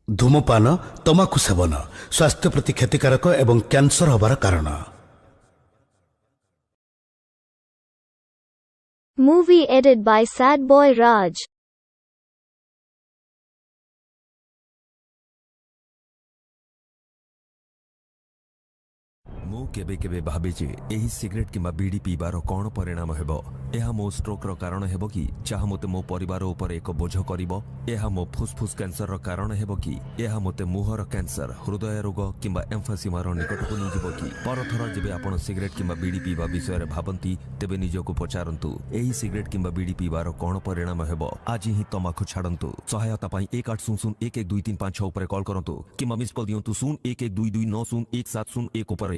धूमपान तमाकू सेवन स्वास्थ्य प्रति क्षतिकारक एवं कैंसर होबार कारण। Movie edited by Sad Boy Raj. मु केबे केबे भाबिचे एही सिगरेट किंबा बीड़ी पीबार कौन परिणाम हेबो। एहा मो स्ट्रोक रो कारण हेबो कि चाह मते मो परिवार ऊपर एक बोझ करिवो। एहा मो फुसफुस कैंसर रो कारण हेबो कि एहा मते मुहर कैंसर हृदय रोग किंबा एम्फासीमा रो निकट को नि जीवो कि परथर जेबे आपण सिगरेट किंबा बीड़ी पीबा विषय रे भाबंती तेबे निजको पचारंतु एही सिगरेट किंबा बीड़ी पीबार कौन परिणाम हेबो। आज ही तमाकू छाडंतु। सहायता पाई 1800112356 ऊपर कॉल करंतु किंबा मिस कॉल दियंतु 011229011701 ऊपर।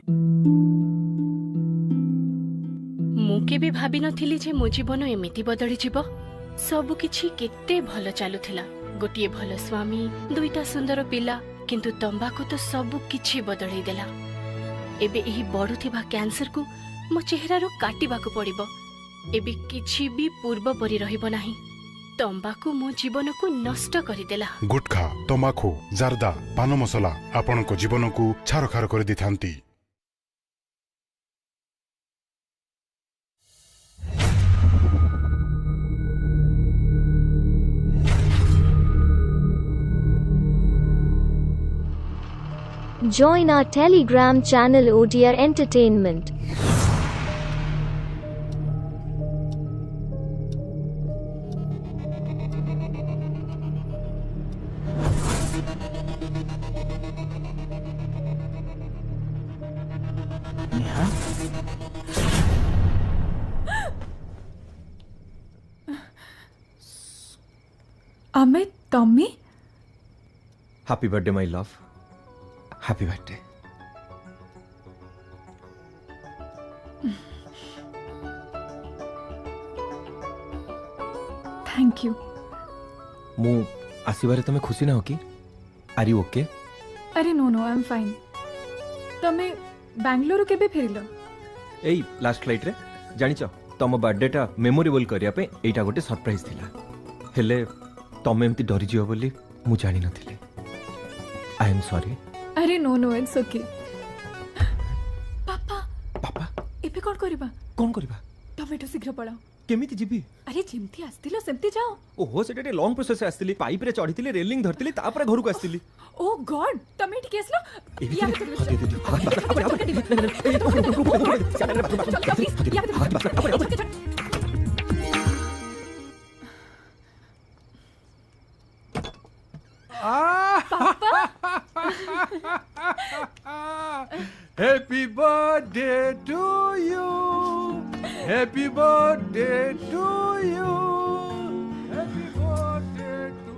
मु केबे भाबी नथिली जे मो जीवन एमिति बदली जीव। सब किछि केते भल चालुथिला। गोटिए भल स्वामी, दुईटा सुंदर पिला, किंतु तंबाकू तो सब किछि बदलै देला। एबे एही बढुथिबा कैंसर को मो चेहरारो काटिबाकू पड़िबो। एबे किछि भी पूर्व परि रहिबो नाही। तंबाकू मो जीवन को नष्ट करिदेला। गुटखा, तंबाकू, जारदा, पान मसला आपण को जीवन को छारखार कर दिथांती। Join our Telegram channel OTR Entertainment. Amit, Tommy? Happy birthday, my love. Happy birthday. Thank you. मु आसीबारे तमे खुशी ना हो कि? Are you okay? अरे no, I'm fine. तमे बेंगलुरु केबे फेरिलो? एई लास्ट फ्लाइट रे जानिचो तम बर्थडे टा मेमोरेबल करिया पे एटा गोटे सरप्राइज थिला। हेले तमे एमती डरी जियो बोली मु जानि नथिले। I am sorry. अरे no, it's okay. पापा पापा एबे कोन करबा? कोन करबा? टमेटो शीघ्र पळाओ। केमिति जिबी? अरे जेमती आस्तिलो सेमती जाओ। ओहो सेटा लॉन्ग प्रोसेस आस्तिली पाइप रे चढ़ितिली रेलिंग धरतिली तापर घर को आस्तिली। ओ गॉड टमेटो केस लो। Happy birthday to you. Happy birthday to you. Happy birthday to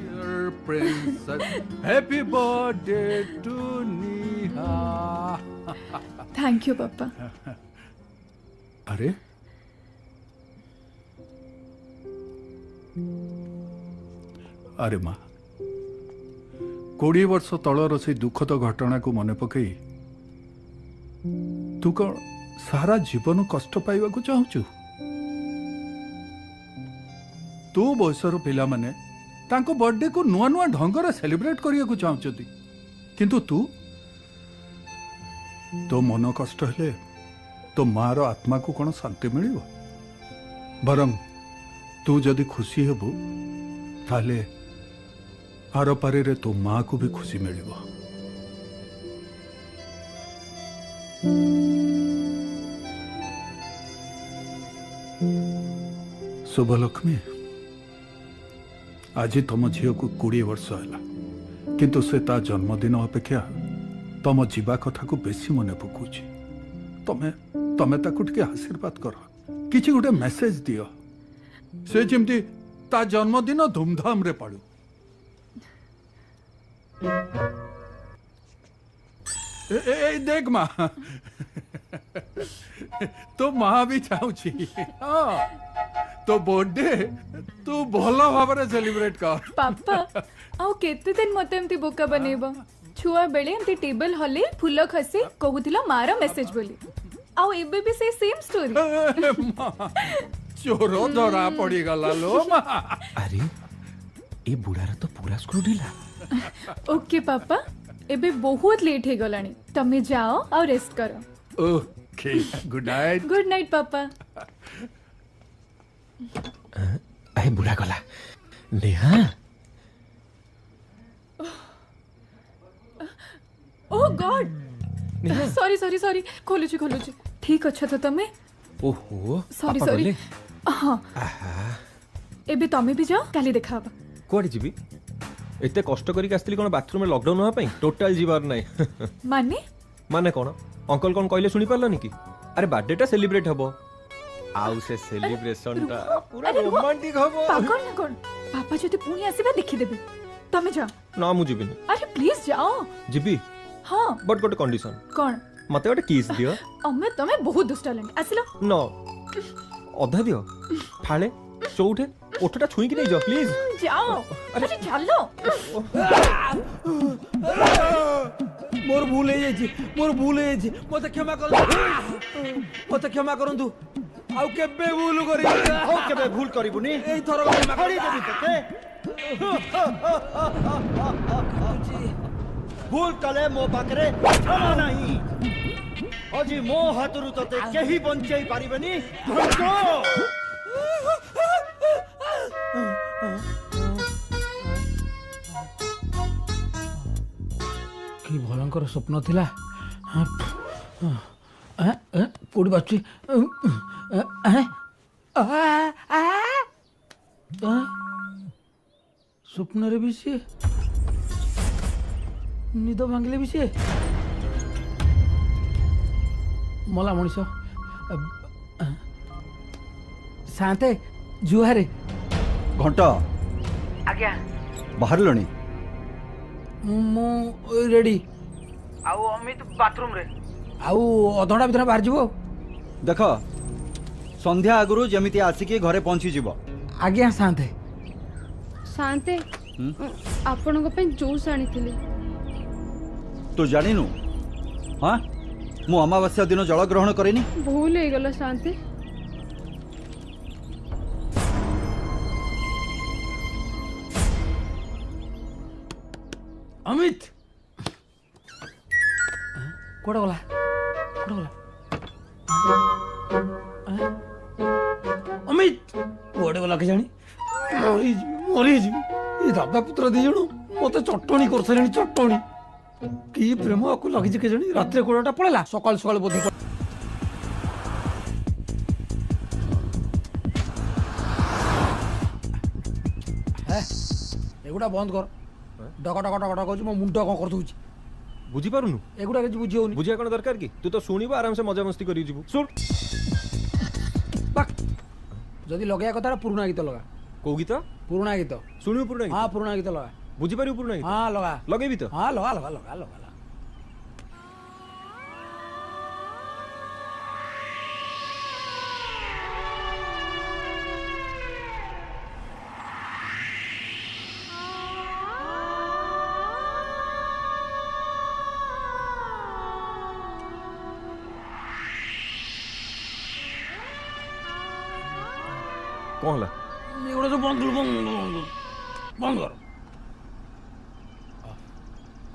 dear princess. Happy birthday to Neha. Thank you पापा। अरे अरे माँ 20 वर्ष तलर से दुखद घटना को मन पकई तू कौन सारा जीवन कष्ट पाइबा को चाहूचु? तू बयसर पिला माने तांको बर्थडे को नुआ नुआ ढंग रे सेलिब्रेट करिया को चाहूचती, किंतु तू तो मन कष्ट हेले तो माँ रो आत्मा को कौन शांति मिलिबो? बरं तू जदि खुशी हेबु ताले आर पारे रे तो माँ को भी खुशी मिलिबो। शुभलक्ष्मी आज तुम झील को 20 वर्ष है किंतु से ता जन्मदिन अपेक्षा तुम जीवा कथा को बेसी मन पकाउछि। तमे तमे ताकु टिके आशीर्वाद कर किछि गोटे मेसेज दियो से जेमती ता जन्मदिन धूमधाम रे पाळू। ए देख माँ तो माँ भी चाहूची तो बर्थडे तू भल भाव सेलिब्रेट कर। पापा आउ केते दिन मते एमती बोका बनेबो? छुआ बेले एमती टेबल हले फूल खसे कहूतिला मारा मेसेज बोली। आउ एबे भी से सेम स्टोरी। चोर धरा पड़ी गला लो माँ। अरे ए बुढ़ार तो पूरा स्क्रू ढिला। ओके पापा एबे बहुत लेट हे गलानी तमे जाओ और रेस्ट करो। Okay good night. Good night पापा। अरे बुढ़ा गला नेहा। ओह गॉड सॉरी सॉरी सॉरी खोलुची ठीक अच्छा तो तमे। ओहो सॉरी सॉरी हाँ एबे तमे भी जाओ काली देखा हबा। कोड़ी जीबी एते कष्ट करी आस्तिली कोन बाथरूम में लॉकडाउन होआ पई टोटल जीवार नै। माने कोन अंकल कोन कहले सुनी परलनी की अरे बर्थडे टा सेलिब्रेट हबो आउ से सेलिब्रेशन टा पूरा रोमांटिक हबो। पागल न कोन पापा जति पुनी आसीबा देखि देबे तमे जाओ। ना मु जीबिनी। अरे प्लीज जाओ। जीबी हां बट गोटे कंडीशन। कोन मते गोटे किस दियो। अम्मे तमे बहुत दुष्ट टैलेंट आसिलो नो अधा दियो फाळे चौठे ओठटा छुई कि नहीं जाओ प्लीज जाओ। अरे चलो मोर भूल है जी मोर भूल है जी मते क्षमा करंतु आउ केबे भूल करी हो केबे भूल करिबुनी एई थरो क्षमा करी देबी तते भूल कले मो पाकरे क्षमा नहीं अजी मो हातरु तते केही बंचै पारिबनी भंजो। कि भयंकर स्वप्न थिला कोडी बाची स्वप्न रे भी सी निद भांगले भी सी मला मनीष शांते जुहारे घंटा आज्ञा बाहर लणी मु रेडी आउ अमित बाथरूम रे आउ अधघंटा भीतर बाहर जीवो। देख संध्या आगुरु जेमिति आसिकी घरे पहुंची जीवो। आज्ञा शांते शांते आपनको पे जूस आनीथिले तू जानिनु हां मु अमावास्या दिन जल ग्रहण करेनी भूल हो गला शांते। अमित कोड़ा गला अमित कोड़े गला के जानी मरी जी ये दादा पुत्र दी जणो मते चटणी करसलेनी चटणी की प्रेम आकु लगी के जानी रात्रे कोड़ाटा पळेला सकाळ सकाळ बोधी एगुड़ा बंद कर डक डक डक डक कहूँ मो मुंड कौन कर दूची बुझी पारुनु एगुड़ा किसी बुझी होनी बुझिया कोन दरकार की तू तो सुनिबो आराम से मजा मस्ती करी जीवु सुन बाक जदी लगाया कथा पुराना गीत लगा को गीत पुराना गीत सुनिबो पुराना गीत हां पुराना गीत लगा बुझी पारिबो पुराना गीत हां लगा लगेबी तो हां लगा लगा लगा लगा कौन होला एगुड़ा सब बंद बंद कर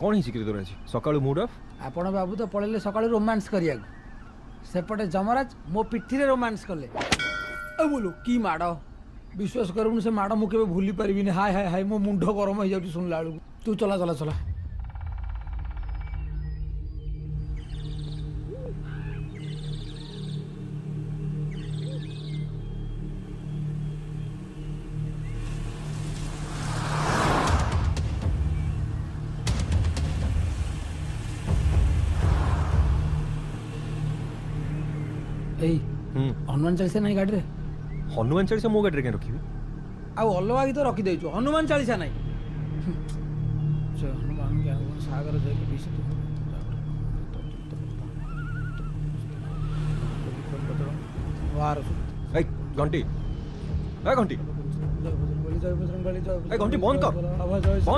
कौन ही सिक्री तोरा अछि सकाळु मूड ऑफ आपण बाबू तो पळेले सकाळु रोमांस करिया सेपटे जमराज मो पिठी रे रोमांस कले ए बोलो की माडो विश्वास करूनु से माडो मु केबे भूली परिबिनी हाय हाय हाय मो मुंड गरम हो जाउटी सुनला आलु तू चला चला चला हनुमान चालीसा नहीं गाड़ी रे हनुमान चालीसा मो गाड़ी रे के रखिबी आ अलवा गीत रखी देछु हनुमान चालीसा नहीं जय हनुमान ज्ञान सागर जय के विषय वार ए घंटी ए घंटी ए घंटी बंद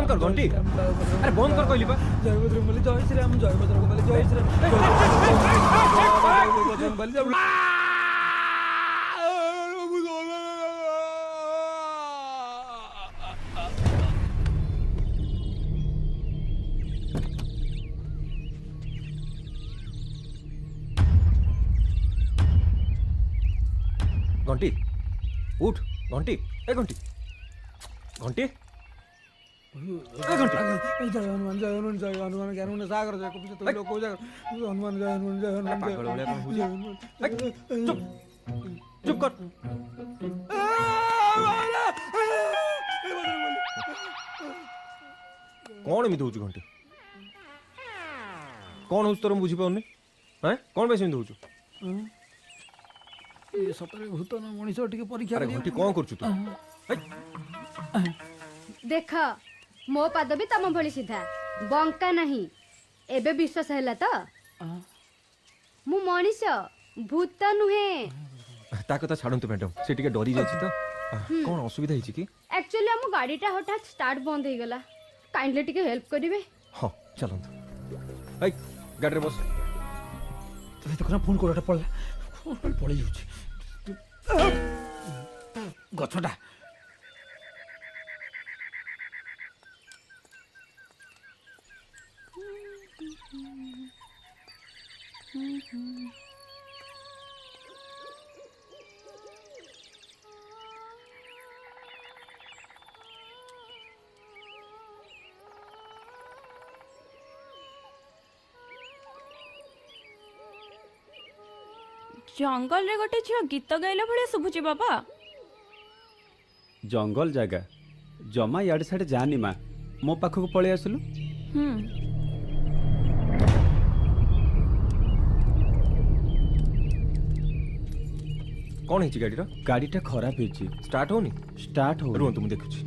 कर घंटी अरे बंद कर कहली बा जय बजरंगबली जय श्री राम जय बजरंगबली जय श्री राम उठ घंटी ए घंटी घंटी ए घंटी जय हनुमान जय हनुमान जय हनुमान ज्ञान गुण सागर जय कपि तुम लोग को जय हनुमान जय हनुमान जय हनुमान पागल भलिया कौन होउछ चुप चुप कर कौन एमती होउछ घंटी कौन होउछ तोर बुझी पाउनी हैं कौन बेस एमती होउछ ये सतरे भूत न मनीष टिके परीक्षा अरे घंटी कौन करछु तू देख मो पाद भी तम भली सीधा बंका नहीं एबे विश्वास हैला तो मु मनीष भूत नुहे ता कथा छाड़ंतु मैडम से टिके डरी जाछि तो कौन असुविधा हिची की एक्चुअली हम गाड़ीटा हठात स्टार्ट बंद हो गला काइंडली टिके हेल्प करिवे हां चलंतु ए गाड़ी रे बस तो देखो फोन कोटा पड़ला पड़ी जाउछि गछटा जंगल रे गोटे झियो गीत गाइला भलिया शुभुची बाबा जंगल जगह जमा याडे साडे जानी माँ मो पाखक पळे आसलु कौन हिची गाड़ी रो गाड़ीटा खराब हिची स्टार्ट होनी स्टार्ट हो रुहंतु मु देखुची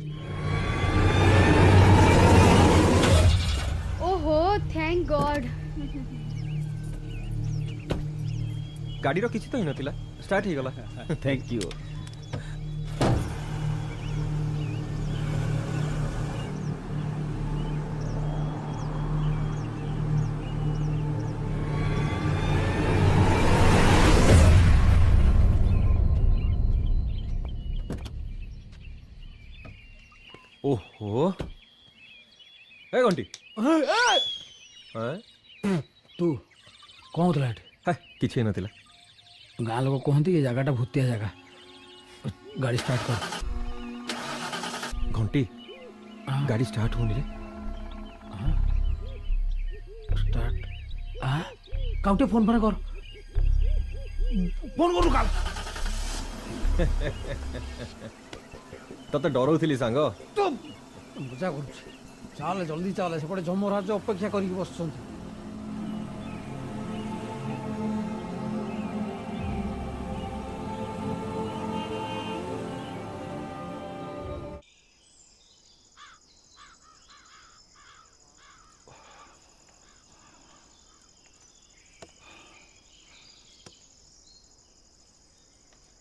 ओहो थैंक गॉड गाड़ी रो किछि तो ही नथिला स्टार्ट ही गला थैंक यू ओहो ए घंटी तू कौन होतला है किछि नथिला गाँ लोग कहती ये जगह भूतिया जगह गाड़ी स्टार्ट कर घंटी गाड़ी स्टार्ट होनी रे स्टार्ट काउटे फोन पर कर फोन करू काल तते डरौथिली सांग तो मजा कर चल जल्दी चल सेपटे जमराज अपेक्षा करके बस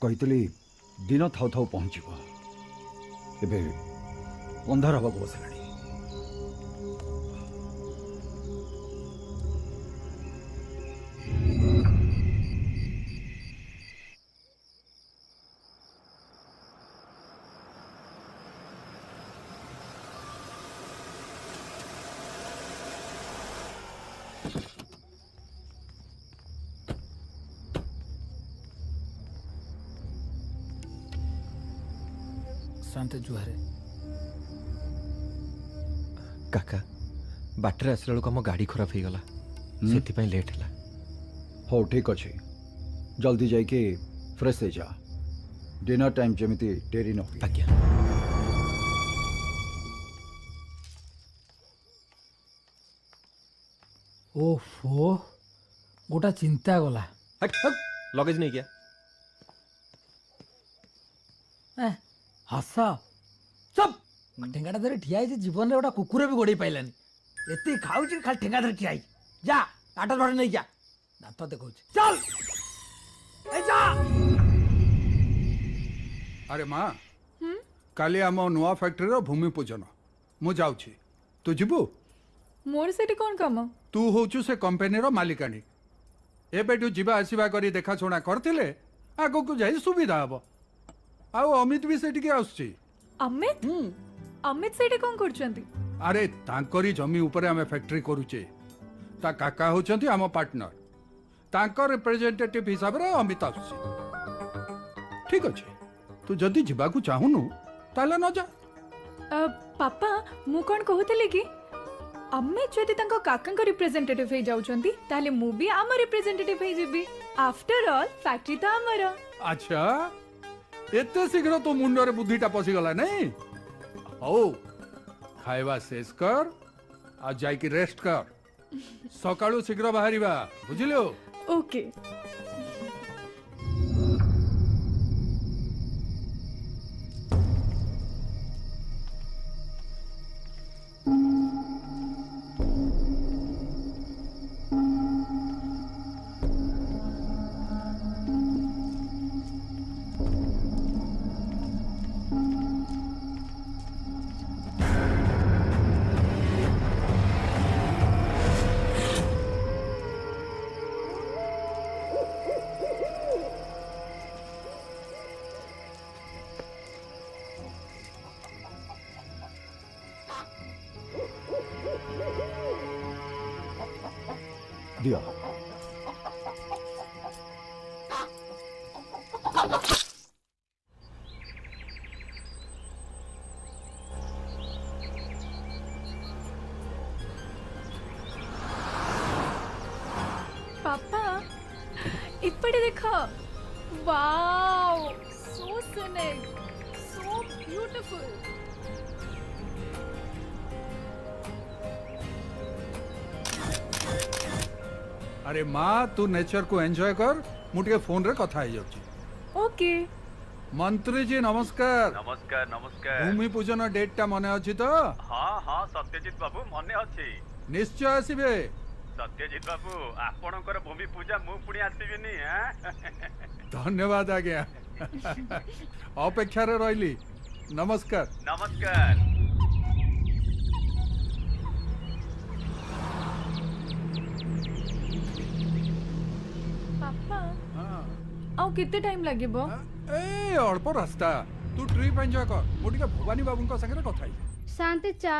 कही दिन थाउ थाउ पहुँच एबे अंधार हवा बसला शांत जुहारे काका बाटर आसला बेलू आम गाड़ी खराब हो गला से लेट है हो ठीक अच्छे जल्दी जाइए फ्रेश हो जा डिनर टाइम जमी डेरी न हो आज्ञा ओफो गोटा चिंता गला लगेज नहीं क्या हस सब ठेंगाटा धरी ठिया जीवन में गोटा कुकुर भी गोड़े पाइलानी एति खाऊ खाली ठेंगा धरी ठिया जा आटा भाड़ नहीं जा दांत देखो चल ए जा अरे माँ काली आम नुआ फैक्ट्री भूमि पूजन मु जाऊँ तू जीवु मोर सेठी कौन काम तू होचु से कंपनी मालिकाणी एबेठू जीवा आसवा करी देखाशुना करथिले आगो को जाई सुविधा हबो आउ अमित भी सेठी के आउछि अमित अमित सेठी कौन करछंती अरे तांकरी जमी ऊपर आमे फैक्ट्री करूचे ता काका होचंती आम पार्टनर तांकर रिप्रेजेंटेटिव हिसाब रे अमित आउछि ठीक अछि तू जदि जीवाकू चाहूनु ताले न जा। पापा मु कौन कहूली कि आमे जदि तांको काका रिप्रेजेंटेटिव हे जाउछंती ताले मु भी आम रिप्रेजेंटेटिव हे जेबी। आफ्टर ऑल फैक्ट्री तो आमर। अच्छा एते शीघ्र तो मुंडरे बुद्धिटा पसी गला नहीं। हो खाइबा शेष कर आ जाई की रेस्ट कर। सकाळू शीघ्र बाहरिबा बुझिलो। ओके। दिया पापा इपड़े देखो। Wow so scenic so beautiful. अरे माँ तू नेचर को एंजॉय कर मुझे फोन रे कथा ही जाउची। ओके। मंत्री जी नमस्कार। नमस्कार नमस्कार। भूमि पूजन डेट टा मने अछि तो? हाँ हाँ सत्यजित बाबू मने अछि। निश्चय आसीबे। सत्यजित बाबू आपणकर भूमि पूजा मु पुणी आसीबिनी। धन्यवाद आज्ञा। अपेक्षा रे रहली। नमस्कार। नमस्कार। पापा आउ केते टाइम लागिबो? ए अल्प रास्ता तू ट्रिप एंजॉय कर मोटिका भवानी बाबूंका संगे कथा ही। शांति चा।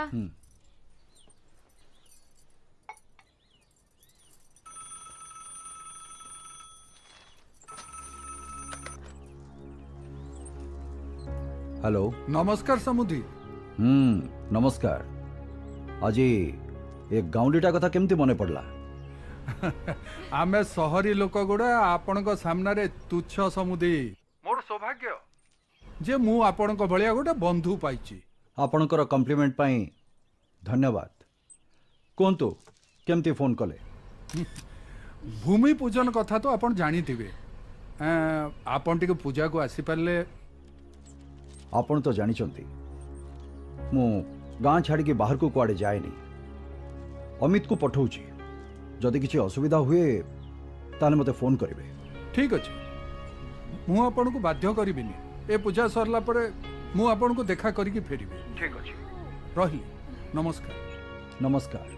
हेलो नमस्कार समुदी। नमस्कार। आज एक गाउंडीटा कथा केमती मने पड़ला? आमे सहरी लोक गुड़ा आपण सामना रे तुच्छ समुदी। मोर सौभाग्य जे मु आपण भलिया गोटे बंधु पाइची। आपणकर कम्प्लीमेंट पाई धन्यवाद। कोंतु केमती फोन कले? भूमि पूजन कथा तो आपण जानी थिबे। आपण टिके पूजा को आसी परले। आपण तो जानी चंती मु गां छाड़ी के बाहर को कुआडे जाएनी। अमित को पठाउची जदि किसी असुविधा हुए ताले मते फोन करिवे। ठीक अछि मु आपण को बाध्य करिबिनी। ए पूजा सरला परे मु आपण को देखा करी की फेरिबे। ठीक अछि रही। नमस्कार। नमस्कार।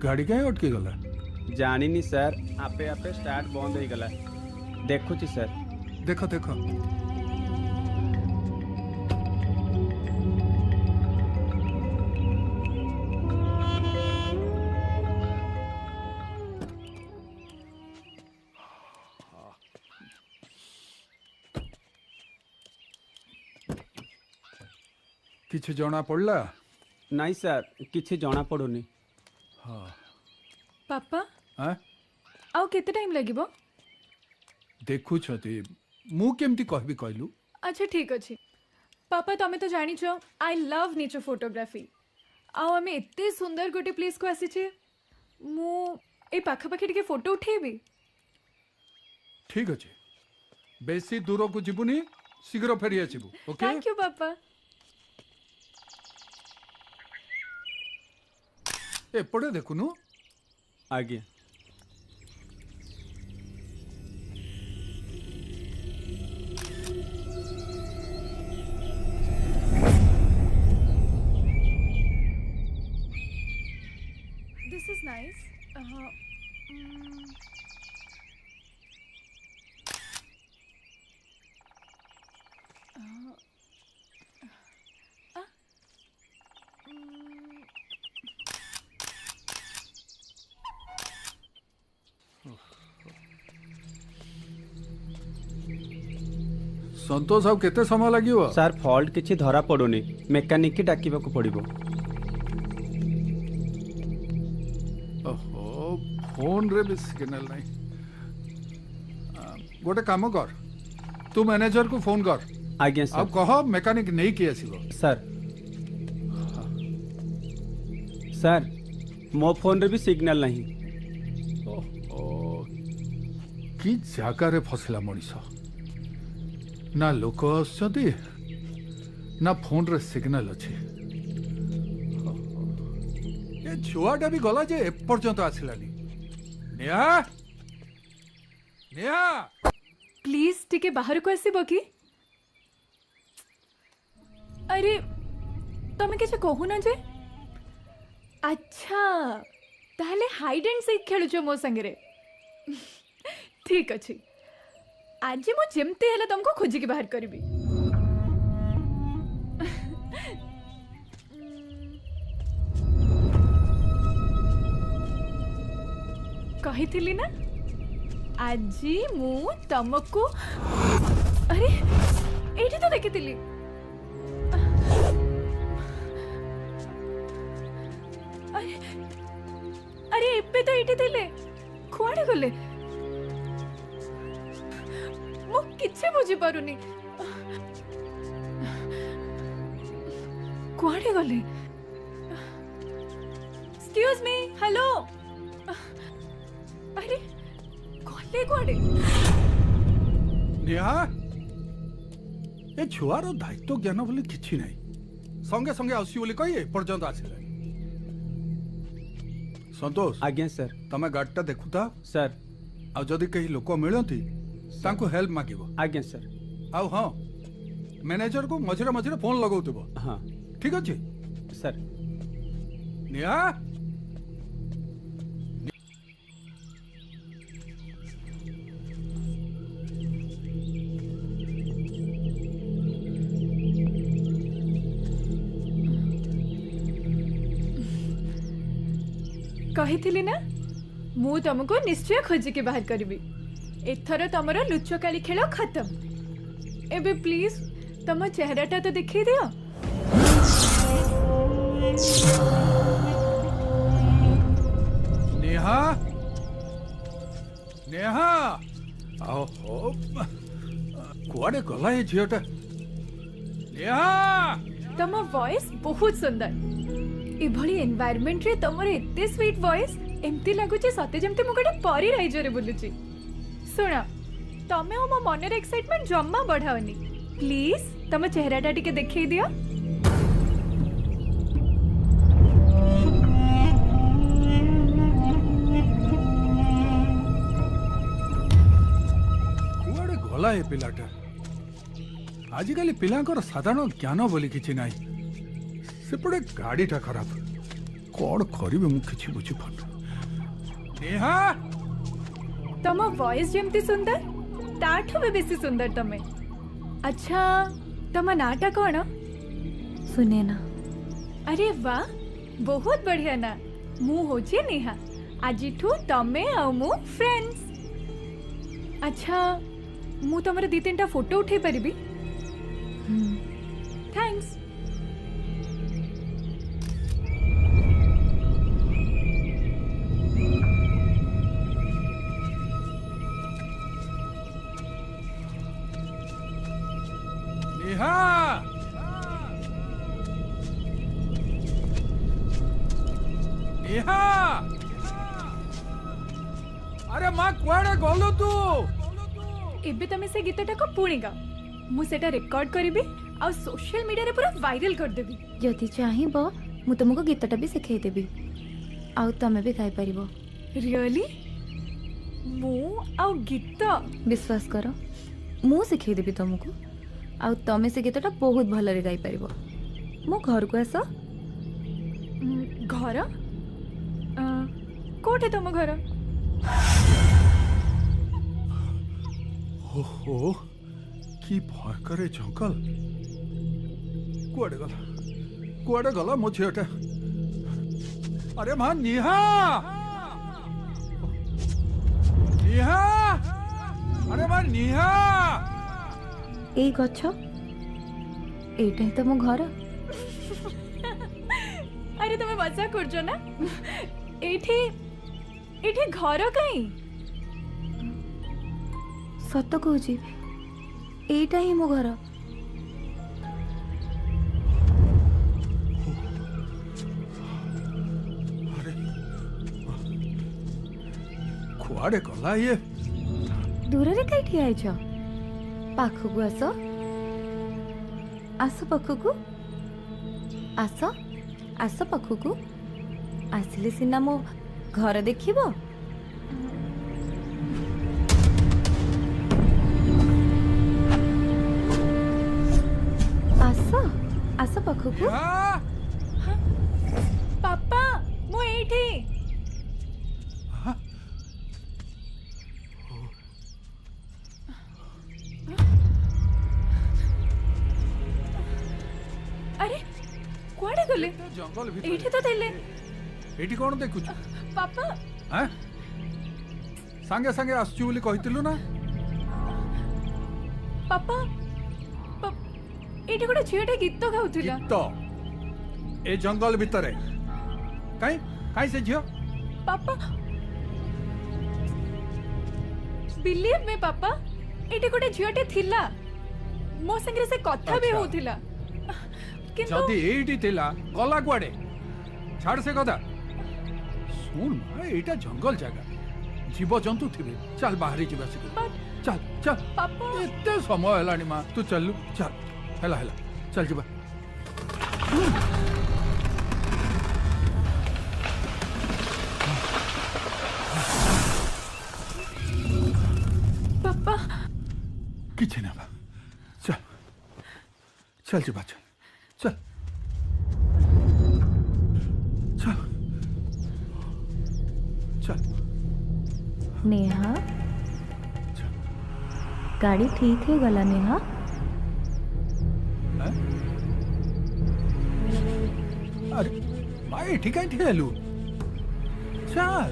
गाड़ी कहीं अटकी गला? जानिनी सर आपे आपे स्टार्ट बंद हो गला। देखुची सर। देखो देखो। किछि जना पड़ला? नहीं सर किछि जना पड़ुनी। हाँ पापा हाँ आउ केते टाइम लागिबो? देखु छथि मु केमती कहबी कहलु। अच्छा ठीक अछि। पापा तमे तो जानी छो आई लव नेचर फोटोग्राफी। आउ हमें एते सुंदर गोटे प्लेस को आसी छे मु ए पाखा पाखी टिके फोटो उठेबी। ठीक अछि बेसी दूर को जिबुनी शीघ्र फेरी आसीबु। ओके थैंक यू पापा। एपड़े देखुनु। आगे संतोष आउ केते समय लागियो सर फॉल्ट किछि धरा पड़ुनी मेकानिक की डाकिबाकू पड़िबो ओहो फोन रे भी सिग्नल नहीं गोटे काम कर तू मैनेजर को फोन कर आज्ञा अब सर कह मेकानिक नहीं किए आसीबो सर सर मो फोन रे भी सिग्नल नहीं कि जगार फसला मनीष ना लोक आसछंती ना फोन रे सिग्नल अच्छे ये छुआटा भी गला जे एपर्यंत आसिलानी नेहा नेहा प्लीज टिके बाहर को आसीबो कि अरे तमे किछ कहू ना जे अच्छा ताहले हाइड एंड सीक खेलुछ मो संगे ठीक अच्छे आज मु जेमते हेला तुमको खोजिकी बाहर करबी कहिथिली ना आज मु तुमको अरे एठी तो देखिथिली अरे अरे एबे तो एठी थिले कुआडे गले मु किछे बुझी पारुनी कुआडे गले एक्सक्यूज मी हेलो अरे गले कुआडे नेहा ए छुआर दायित्व ज्ञान बोली किछि नहीं संगे संगे आसी बोली कही पर्यंत आसिला संतोष आज्ञा सर तमे गाड़ीटा देखुता सर आ जदि कहीं लोक मिलती तांको हेल्प मागिबो आज्ञा सर आउ हाँ मैनेजर को मझिरे मझिरे फोन लगाउतबो हाँ ठीक अछि सर नेहा कहिथिली ना मु तुमको निश्चय खोजी के बाहर करबी एथर तमरो लुचकाली खेल खत्म एबे प्लीज तम चेहराटा तो देखै दियो नेहा नेहा ओहो कुआडे गला ए झियोटा नेहा तम वॉइस बहुत सुंदर एभली एनवायरनमेंट रे तमर एते स्वीट वॉइस एमती लागुची सते जेमती मु गडे परी राइजरे बुलुची सुना तमे मो मनर एक्साइटमेंट जम्मा बढ़ाओनी प्लीज तम चेहराटा टिके देखै दियो कुआडे गला ए पिलाटा आजिकाली पिलांकर साधारण ज्ञान बोली किछि नाही सेपटे गाड़ीटा खराब कौन करिबे मु किछि बुझी पानु नेहा तम वॉइस जेमती सुंदर ताठू भी बेसी सुंदर तमे अच्छा तम नाटा कौन सुनेना अरे वाह बहुत बढ़िया ना मु होची नेहा आजिठू तमे आ मु फ्रेंड्स अच्छा मु तमर दी तीनटा फोटो उठे परिबी थैंक्स नेहा नेहा अरे मां कुआडे गलो तू एबे तमे से गीतटा को पुणी गा मु सेटा रिकॉर्ड करिबी आ सोशल मीडिया रे पूरा वायरल कर देबी जदि चाहिबो मु तुमको गीतटा भी सिखाई देबी आ तमे भी गाई परिबो रियली मु आ गीत विश्वास करो मु सिखाई देबी तुमको आ तमे से गीतटा बहुत भल रे गाई परिबो मो घर को आस घर कोठे तुम घर ओहो की भयंकर जंगल कुआडे गला मो झियोटा अरे मां नेहा नेहा अरे मां नेहा एई गछ एइटा ही तो मो घर। अरे तुम्हें मजाक करछ ना? एठी एठी घर कहीं? सत कहूची एइटा ही मो घर। कुआडे गला ये? दूर रे कई ठिया आइछ? पाखकु आस आस पाखकु आस आस पाखकु आसिले सिना मो घर देखिबो। आस आस पाखकु। पापा मु एठी। अरे कुआडे गले? जंगल एठी तो थिले। एठी कोन देखुछ? पापा हैं संगे संगे आसछु बोली कहितलु ना? पापा एठी गोटे झियोटे गीत गाउथिला। गीत ए जंगल भितरे काई काई से झियो? पापा बिलीव मी पापा एठी गोटे झियोटे थिला। मो संगे से कथा भी होथिला। जदि एठी थिला गला कुआडे? छाड़ से कथा। सुन मां एटा जंगल जगह जीव जंतु थिबे। चल बाहरी जीवा से। चल चल पापा एते समय हलानी मां तू चलु चल। हेला हेला चल जीवा। पापा किछ ना बा। चल चल जीवा चल चल चल चल। नेहा गाड़ी ठीक है गला नेहा? अरे माई ठीक है ठेलू। चल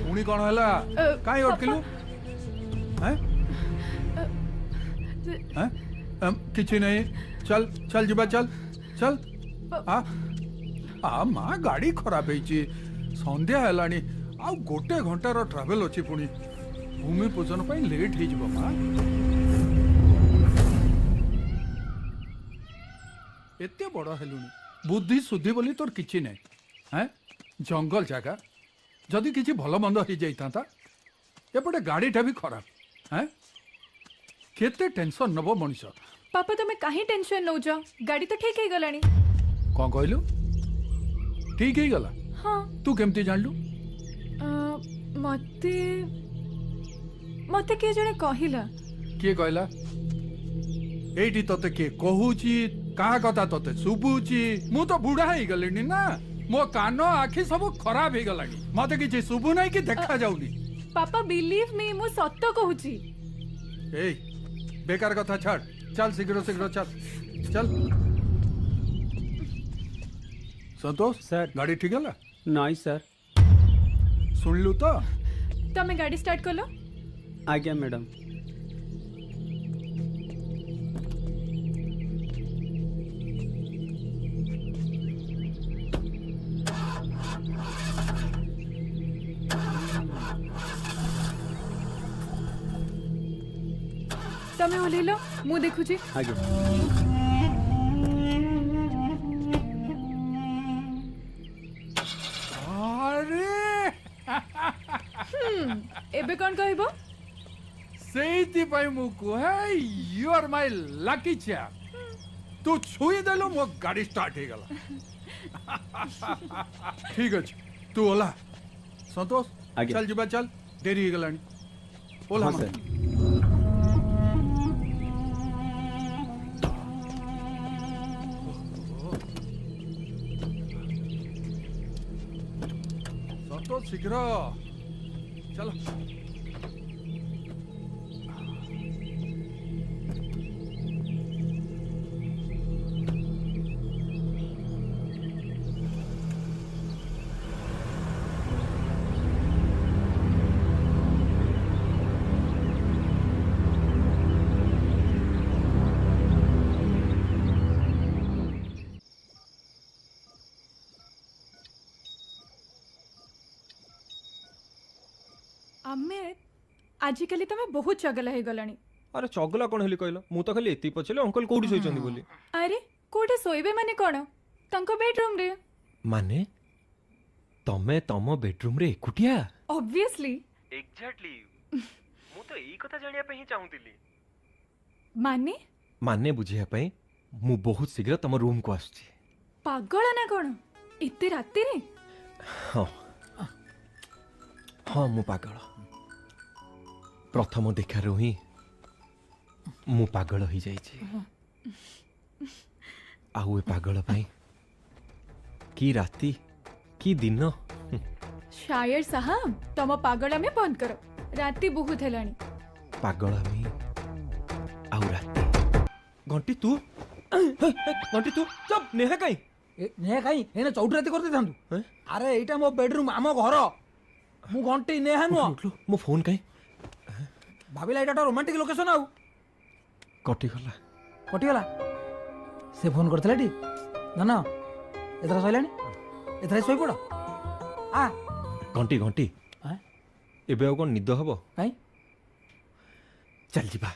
पुणी कौन हला? काई अटकिलु? हैं हैं किछि नहीं। चल चल जीवा चल चल। आ मां गाड़ी खराब ହେଇଛି। संध्या हेलानी आ गोटे घंटार ट्रावेल अछि। पुणी भूमि पूजन ପାଇଁ लेट ହେଇ ଯିବ मां। एते बड़ हेलुनी बुद्धि सुद्धि बोली तोर किछि नै। हैं जंगल जगह जदि किछि भलो मंद हो जाइतांता। एपटे गाड़ीटा भी खराब। हैं केते टेंशन नबो मनीष। पापा तुम्हें काहे टेंशन नौ जा? गाड़ी तो ठीक है गलानी। कौन कहलु? ठीक ही गला? हाँ। तू केमती जानलु? मते मते के जने कहिला। के कहला? एठी तते के कहूची कहा कथा तते सुबुची? मु तो बुढ़ा ही गलिनी ना। मो कानो आखि सब खराब ही गलानी। मते किछि सुबु नै कि देखा जाउनी। पापा बिलीव मी मु सत्य कहूची। ए बेकार कथा छाड़। चल शीघ्र शीघ्र चल चल। संतोष सर गाड़ी ठीक है? नहीं सर। सुन लू तो? तमे गाड़ी स्टार्ट कर लो। आज्ञा मैडम। तमे ओले लो मु देखु छी। अरे एबे कोन कहबो? सेति पई मु कहे you are my lucky chap. तू छुई देलो मो गाड़ी स्टार्ट हे गला। ठीक अछि तू ओला। संतोष चल जीवा चल देरी हे गलानी। ओला सर। तो शीघ्र चलो। अमित आजिकली तमे बहुत चगला हो गलानी। अरे चगला कौन हेली कहल मु तो खाली एति पछले अंकल कोठी सोइचंदी बोली। अरे कोठे सोइबे माने कोन तांको बेडरूम रे। माने तमे तम बेडरूम रे एकुटिया? ऑब्वियसली एग्जैक्टली मु तो एई कथा जानिया पे ही चाहूतिली। माने माने बुझिया पे मु बहुत शीघ्र तम रूम को आसुची। पागल ना कोन इत्ते राती रे? हाँ हाँ मु पागल। प्रथम देखारू ही मु पागल हो जाइछि। आउ ए पागल पाई की राती की दिन। शायर साहब तम पागल में बंद करो राती बहुत हेलानी। पागल में आउ राती। घंटी तू घंटी तू चुप नेहा काई नेहा काई एने चौट राती करते थांतु। अरे एटा मो बेडरूम आमो घर मु घंटी नेहा नो मो फोन काई भाबिला एटा रोमांटिक लोकेशन आउ कटी गला से फोन करथला टी ना ना एतरा सइलानी एतरा सोई पड़ आ घंटी घंटी एबे आ कोन निद हबो काई चल जीबा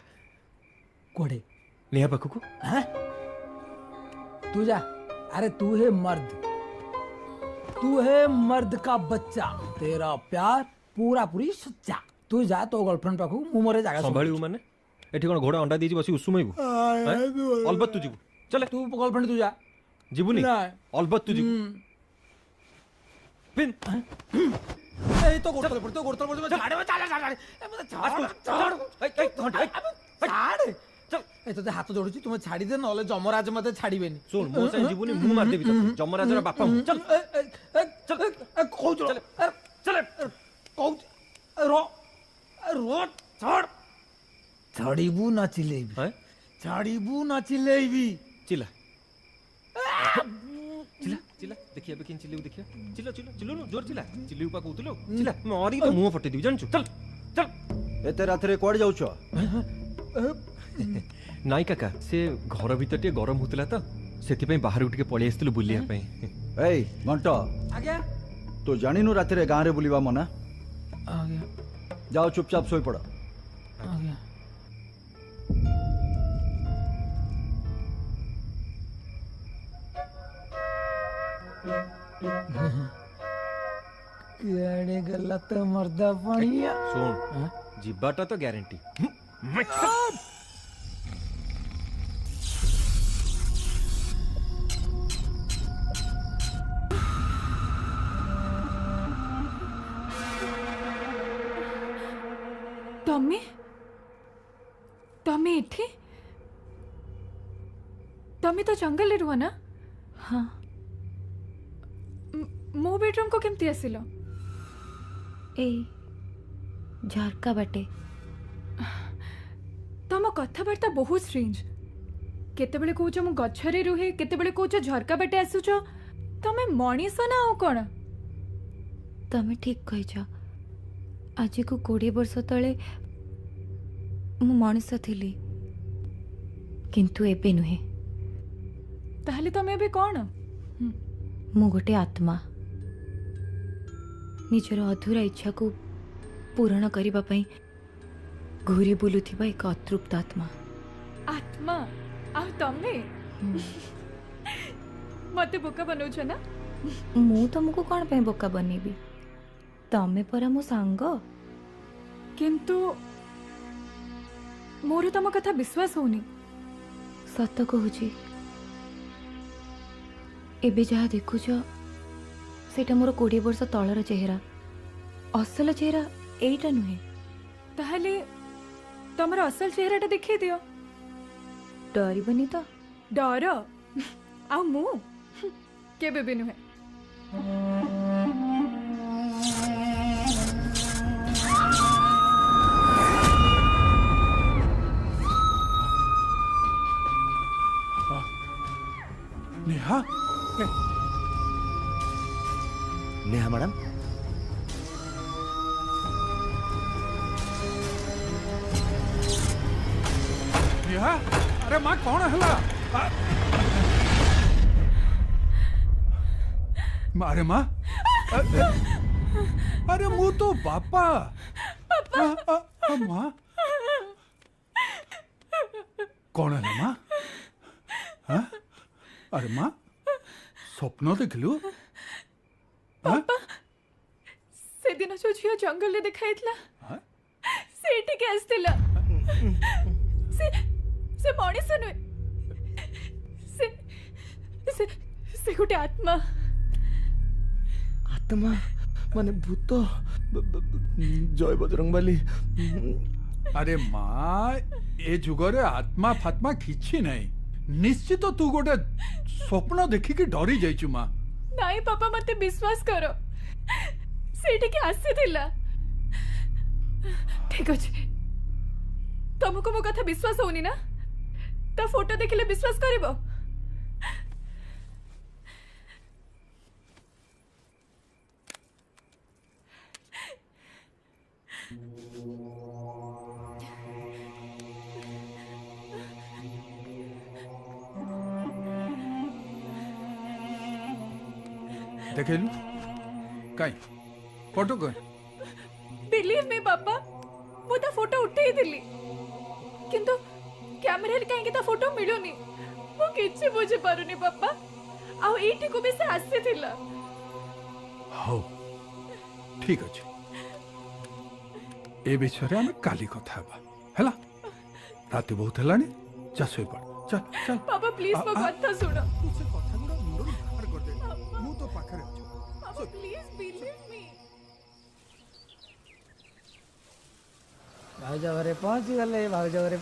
कोडे नेहा पाखु को। हैं तू जा। अरे तू है मर्द का बच्चा तेरा प्यार पूरा पूरी सच्चा। तू जा तो गर्लफ्रेंड पाखु मु मोरे जागा संभाळिउ माने एठी कोन घोड़ा अंडा देजी बसी उସୁमैबु। अलबत तू जीबु चले तू गर्लफ्रेंड तू जा जीबुनी अलबत तू जीबु पिन ए तो गोड़तल पड़ छाड़े छाड़ चल ए तो हाथ जोड़ुची तुम छाड़ी दे नले जमराज मते छाड़ीबेनी। सुन मो से जीबुनी मु मार देबी तो जमराज रा बापा चल चल कहू चल चल कहू रो रो छाड़ छाड़ीबू ना चिलेबी छाड़ीबू ना चिलेबी चिल्ला चिल्ला चिल्ला देखिए अबे किन चिल्लिउ देखिए चिल्ला चिल्ला चिल्लो नो जोर चिल्ला चिल्लिउ पा कहउतलो चिल्ला मारी तो मुंह फटे दिउ जानछु चल चल एते रात्रे कोड जाउछो? नाई काका से घर भीतर टे गरम होतला तो सेति पई बाहर उठ के पळि आस्तिलु बुलिया पई। एई घंटा आज्ञा तो जानिनु रात्रे गां रे बुलिबा मना? आज्ञा जाओ चुपचाप सोई पड़। आज्ञा केड़े गलत मर्दा पानिया सुन जिब्बाटा तो गारंटी। तमे एठी तमे तो जंगल रे रुह ना? हाँ मो बेडरूम को केमती आसिलो? ए झरका बाटे। तम कथबार्ता बहुत स्ट्रेंज। केतेबेले कहूछ मु गछरे रुहे केतेबेले कहूछ झरका बाटे आसुछ। तमे मनीष ना हो कोन? तमे ठीक कहिछ। आज को 20 वर्ष तले मु मनीष थिली किंतु एबे नुहे। ताहले तमे एबे कोन? मु गोटे आत्मा निजर अधूरा इच्छा को पूर्ण करबा पई घूरी बुलुथिबा एक अतृप्त आत्मा। आत्मा आ तमे मते बोका बनौछ ना? मु तुमको कोन पे बोका बनेबी? तमे परा मो सांग। किंतु मोर तम कथा विश्वास होनी। सत कहूची एबे जहा देखुछ सेटा मोर 20 वर्ष तलर चेहरा। असल चेहरा एटा नुहे। ताहले तमर असल चेहराटा देखै दियो। डरबनी तो? डर आ मु केबे भी नुहे। नेहा नेहा मैडम नेहा अरे माँ कौन है? अरे माँ अरे मु तो बापा पापा माँ कौन है माँ? हाँ? अरे माँ स्वप्न देखलु? पापा से दिन जो झियो जंगल रे देखाइतला सेठी के आस्तिला से मଣିଷ ନୁହେଁ से से गोटे आत्मा आत्मा माने भूत जय बजरंगबली। अरे माँ ए जुगरे आत्मा फात्मा किछि नहीं निश्चित तू गोटे स्वप्न देखिकी डरी जाइछु माँ। नहीं पापा मते विश्वास करो सेठी के आसीथिला। ठीक अछि तुमको मो कथा विश्वास होनी ना ता फोटो देखिले विश्वास करिवो। देखेलु काई फोटो कर बिलीव मी पापा मु ता फोटो उठेई दिली किंतु कैमरा रे काहे के ता फोटो मिलुनी मु किछि बुझे पारुनी पापा आ एठी को भी से आसीथिला। हो ठीक अछि ए विषय रे हम काली कथा हेबा हैला राति बहुत हेलानी जा सोई पड़ चल चल। पापा प्लीज मो कथा सुनो तू से कथा गुडा मुंडो बाहर कर दे मु तो पाखरे अछि। पापा प्लीज बिलीव मी। भाउज घरे पहुंच गले भाउज घरे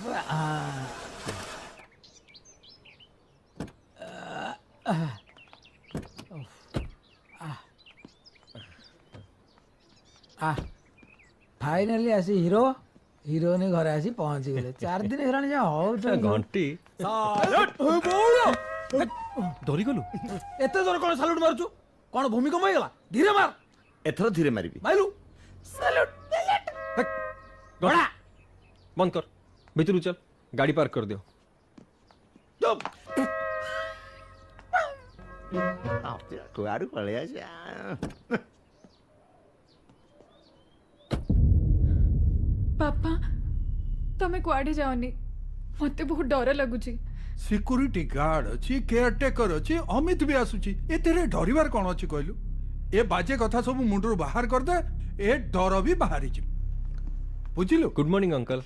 फाइनली आसी हीरो हिरोनी घरे आसी पहुंच गले 4 दिन हेरानी जा हो घंटी डरी गलु एते जोर कोन सालूट मारछु कोन भूमिकंप हो गला धीरे मार एथरो धीरे मारिबी माइलू सालूट घोड़ा बंद कर भीतर चल गाड़ी पार्क कर दियो। कुआरू पळे पापा तमे कुआडे जाओनी मते बहुत डर लगुची। सिक्यूरिटी गार्ड अछि केयरटेकर अछि अमित भी आसुची एतेरे डरिवार कोन अछि कहलु ए बाजे कथा सब मुंडरू बाहर कर दे ए डर भी बाहरी छी बुझिलु। Good morning uncle.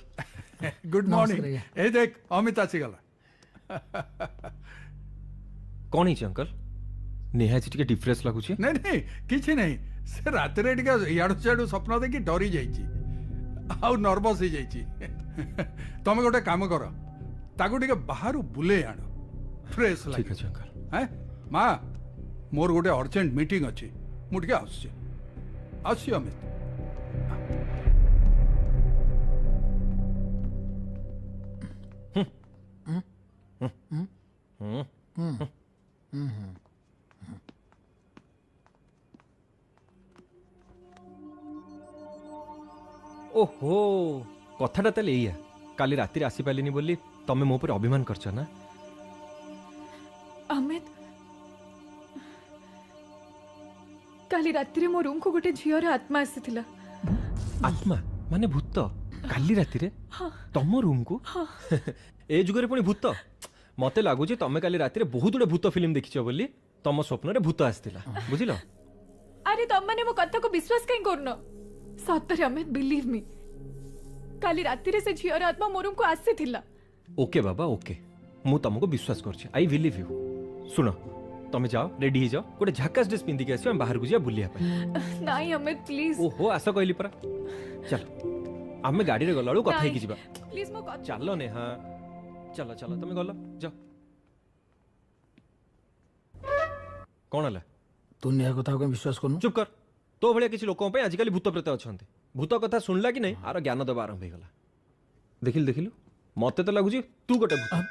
Good morning ए देख अमित आसी गला। कौन है अंकल निहाची टिके डिफ्रेस लागुची? नहीं नहीं किछि नहीं से रात रे टिके याडू छाडू स्वप्न देखि डरी जाईची आउ नर्वस हो जाईची। तमे गोटे काम कर ताकू टिके बाहर बुले आनो फ्रेश लागे। ठीक अछि अंकल। हैं मां मोर गोटे अर्जेंट मीटिंग अछि मु टिके आसी आसी अमित। ओहो कथाटा ताले एया काली राति आसी पालिनी बोली तमे मो पर अभिमान करछ ना? अमित काली रात्रि मो रूम को गोटे झियर आत्मा आसीथिला। आत्मा माने भूत काली राति रे तम रूम को? ए जुगरे पुणी भूत मते लागुची तमे काली राति रे बहुत गुडे भूत फिल्म देखिछ बोली तम स्वप्न रे भूत आस्तिला बुझिलो। अरे तम माने मो कथा को विश्वास काई करनो? सतरे अमित बिलीव मी काली रात्रि रे से झियर आत्मा मो रूम को आसीथिला। ओके बाबा ओके मु तुमको विश्वास करछि आई बिलीव यू। सुनो तमे जाओ रेडी हो जाओ गोटे झाकास ड्रेस पिंदी के आसी हम बाहर को जा बुलिया पे। नहीं अमित प्लीज। ओहो आस कहली परा चलो आमे गाड़ी रे गलाळू कथा हेकी जिबा प्लीज मो कथा चलो ने हां चलो चलो तमे गलो जाओ। कौन हला तू ने कथा को विश्वास करनु? चुप कर तो भलिया किछि लोकों पे आजिकली भूत प्रेत अछंती भूत कथा सुनला कि नहीं आरो ज्ञान देबा आरंभ हो गला। देखिल देखिलु मते तो लागुची तू गोटे भूत।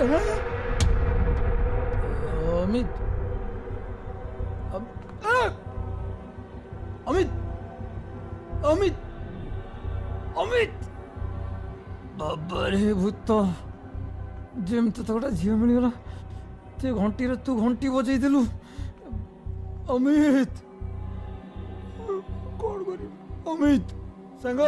अमित अमित अमित अमित बाबा रे भूत जेमती तो गोटे झील मिलगला ते घंटी तू घंटी बजई दिलु अमित कौन करी अमित संग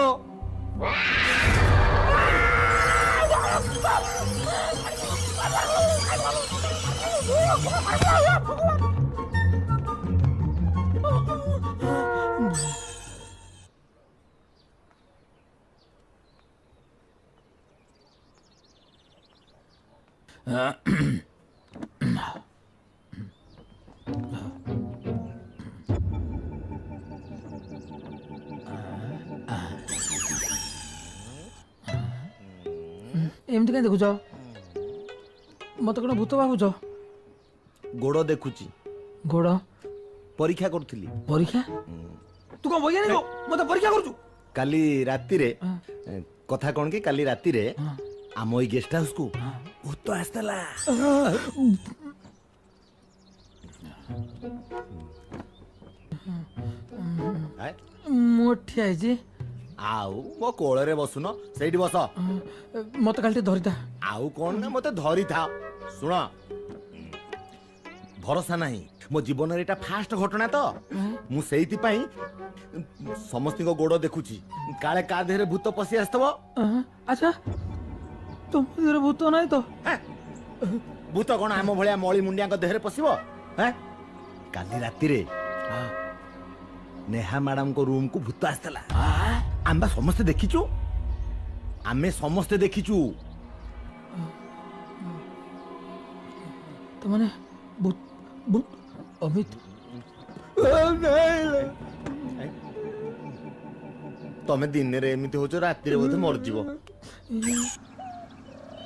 एमती कहीं देखुच मत कौन भूत भावुच गोड़ देखुची गोड़ परीक्षा करुଥିଲି परीक्षा तू कौन वैज्ञानिक मत परीक्षा करूचु काली राति रे कथा कौन कि काली राति रे आम ई गेस्ट हाउस को भूत आसला मोठी आइजी आउ मो कोଳରେ बसुन ସେଇଠି ବସ मत खाली धरिता आउ कौन ना मते धरी था सुन भरोसा नहीं मो जीवन रे एटा फास्ट घटना तो मु सेइति पई समस्ती को गोड़ देखुची काले का देहरे भूत पसी आस्तव अच्छा तुम देहरे भूत नहीं तो भूत कोन आम भलिया मळी मुंडिया को देहरे पसिबो हैं काली राति रे नेहा मैडम को रूम को भूत आस्तला आम्बा समस्त देखिचु आमे समस्त देखिचु तो माने भूत भूत अमित तमे दिन रे एमिति होचो राति रे बोधे मर जीवो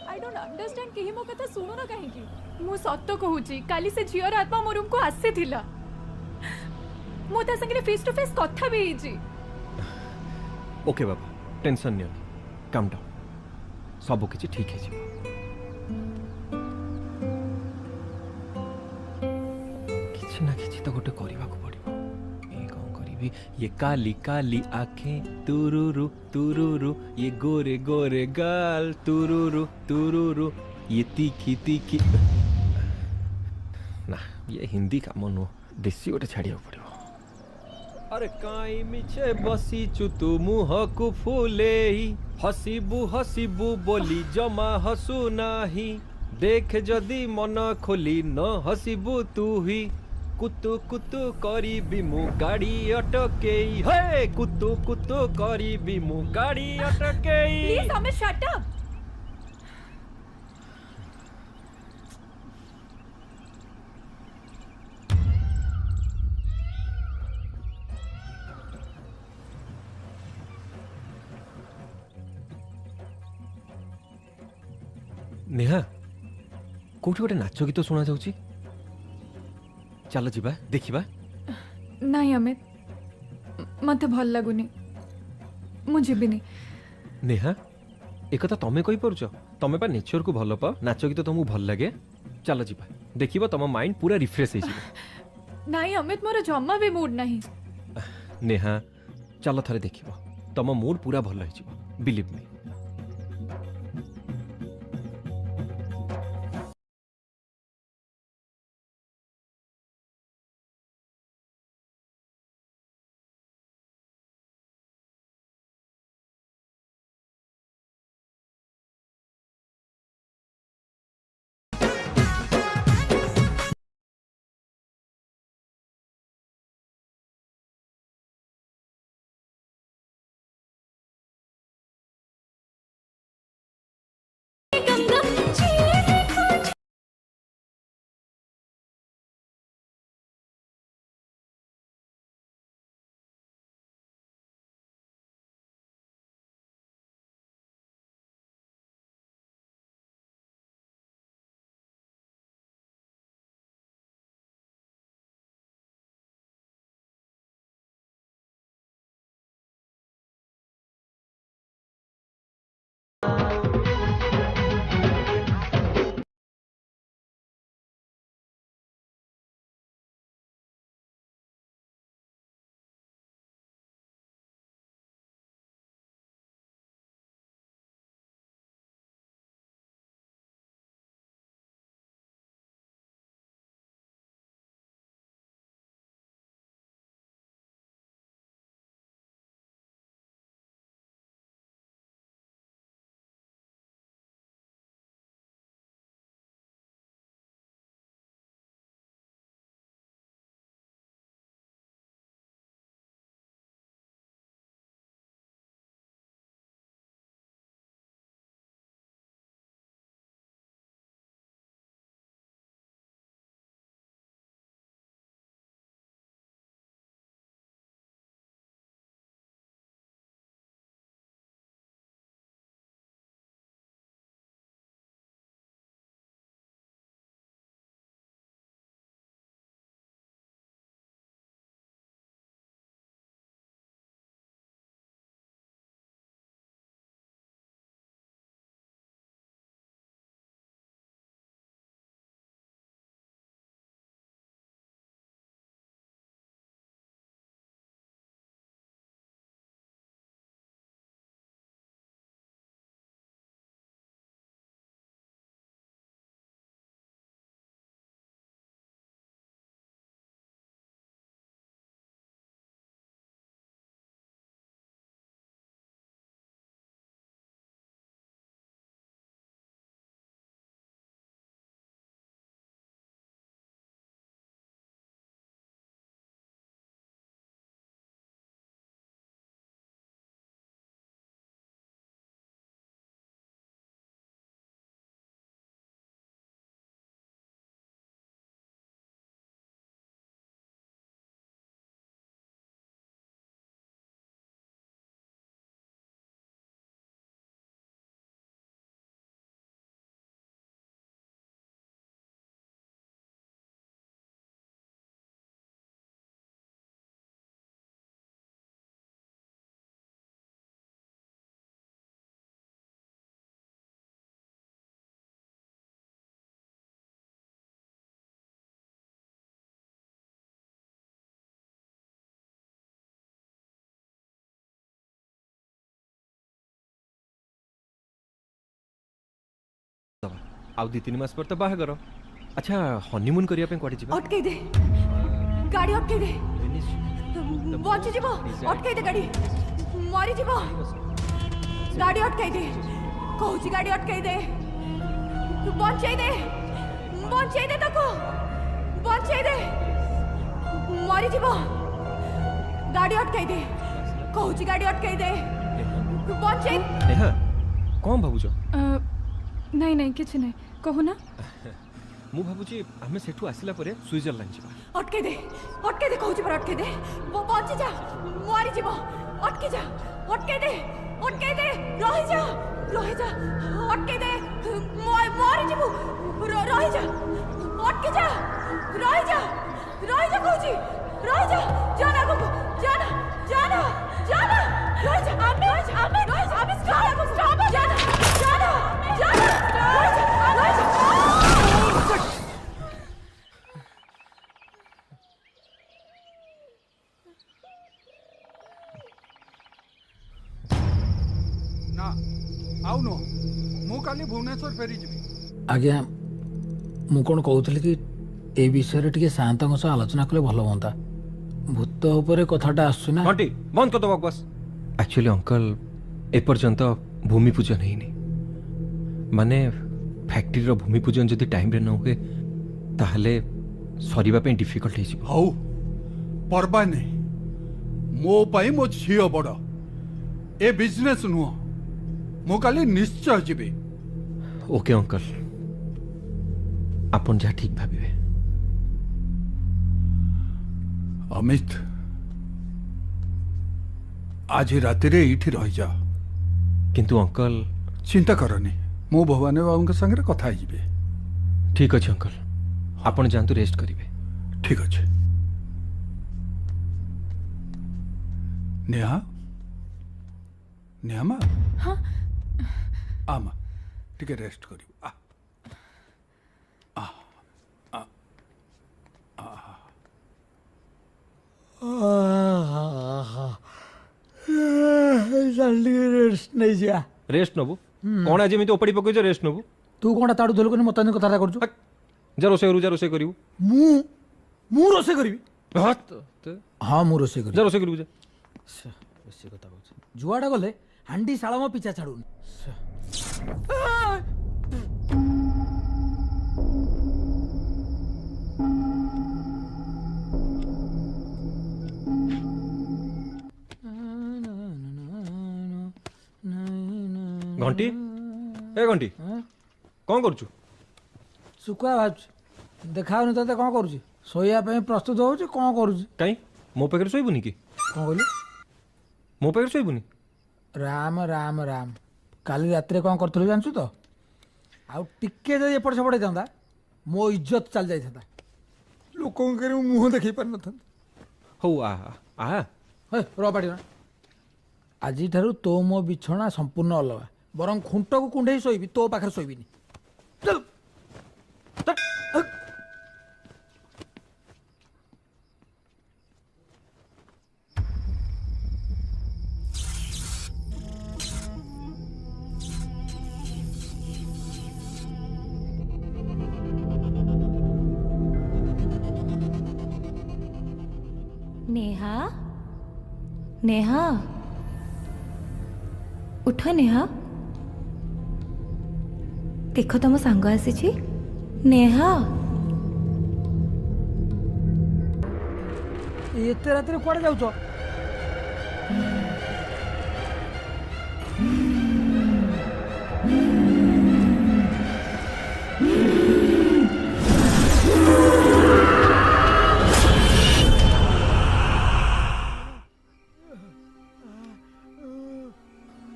आई डोंट अंडरस्टैंड केही मो कथा सुनो ना काहे की मु सत्य कहूची काली से झियर आत्मा मो रूम को आसे थिला मो ता संगे फेस टू फेस कथा भी हिची ओके बाबा टेंशन नहीं काम डाउन सब किछि ठीक है जी किछि ना किछि तो गोटे करबा को पड़िबो ए कोन करबी ये काली काली आंखें तुरुरु तुरुरु ये गोरे गोरे गाल तुरुरु तुरुरु ये तीखी तीखी ना ये हिंदी का मनो देसी गोटे छाड़िया पड़िबो अरे काई मिछे बसी चु तू मुह को फूले हसीबू बोली जमा हसू नाही देख जदी मन खोली न हसीबू तू ही कुतु कुतु करी बिमु गाड़ी अटकेई हे कुतु कुतु करी बिमु गाड़ी अटकेई please Amit shut up Neha कोठी गोटे नाच गीत शुणा जाउची चल जीवा देखिबा नहीं अमित मते भल लागुनी मु जीबिनी नेहा एक तो तमे कहि परछ तमे पा नेचर को भल पा नाच गीत तुमको भल लगे चल जीवा देखिबा तम माइंड पूरा रिफ्रेश हे जी नहीं अमित मोर जम्मा भी मूड नहीं नेहा चल थरे देखिबा तम मूड पूरा भल हे जी बिलीव मी आउ 2-3 मास पर तो बाहागर। अच्छा हनीमून करिया पे कोडे जिबा? अटके दे गाड़ी, अटके दे बची जीव, अटके दे गाड़ी, मरी जीव गाड़ी, अटके दे कहूची गाड़ी, अटके दे बंचाई दे, बंचाई दे ताको, बंचाई दे मरी जीव गाड़ी, अटके दे कहूची गाड़ी, अटके दे बंचाई। नेहा कौन भाबुछ? नहीं नहीं किछ नहीं कहू ना। मु भाबुची हमें सेठू आसिला परे स्विट्जरलैंड जिबा। अटके दे कहूची पर अटके दे, वो बंची जा मरी जीव, अटके जा, अटके दे रही जा, अटके दे मरी जीव, रही जा, अटके जा, रही जा कहूची, रही जा, जाना को जाना, रही जा, आमे स्टॉप, जाना रही जा। ना आउ नो मु काली भुवनेश्वर फेरी जिबी। आज्ञा मु कौन कहूली कि ए विषय टिके शांतଙ୍କ सह आलोचना कले भल होता। भूत उपरे कथाटा आसुना। घंटी बंद कर दो बस। एक्चुअली अंकल एपर्यंत भूमि पूजन ହେଇନି। माने फैक्ट्री रो भूमि पूजन जदि टाइम रे न हुए ताहले सरीबा पे डिफिकल्ट हे जिवो। हौ परबा नै मो पाई मो झियो बड़ ए बिजनेस नुह मु काली निश्चय जिबी। ओके अंकल आपन जा ठीक भाबिबे। अमित आज राति रे इठी रह जा। किंतु अंकल चिंता करनी मु भवानी बाबू के संगे कथा ही जिबे। ठीक अछि अंकल आपन जानतु रेस्ट करिवे। ठीक अछि। नेहा नेहा मा हाँ आमा टिके रेस्ट करियो। आ जल्दी रेस्ट नहीं जा। रेस्ट नबु कोन आज एमिति ओपडी पकई रेस्ट नबु। तू कोनटा ताडू धोल कोनी मतानी कथा करछु। जा रोसे करिवु। मु रोसे करबी। हां मु रोसे करबी। जा रोसे करिवु जा। बेसी कथा कहछ। जुआडा गले हांडी शाला मो पीछा छाडुन। घंटी ए घंटी कौन करूछु? सुकुआ भाज देखाउनी तते कौन करूची? सोया पे प्रस्तुत होउची कौन करूची? काई मो पाखरे सोइबुनी की? कौन कहली? मो पाखरे सोइबुनी? राम राम राम काली रात्रे कौन करथुल जानछु तो? आउ टिके जे एपट सेपट जांदा मो इज्जत चल जाई था। लोकों के मुंह देखि पर न था। हो आ हे रो पाटी ना। आजी ठारू तो मो बिछणा संपूर्ण अलगा। बरं खुंट को कुंडे सोइबी तो पाखरे सोइबिनी। नेहा नेहा उठ नेहा देख तुम सांग आसी नेहा एते रात कुआडे जाउछ?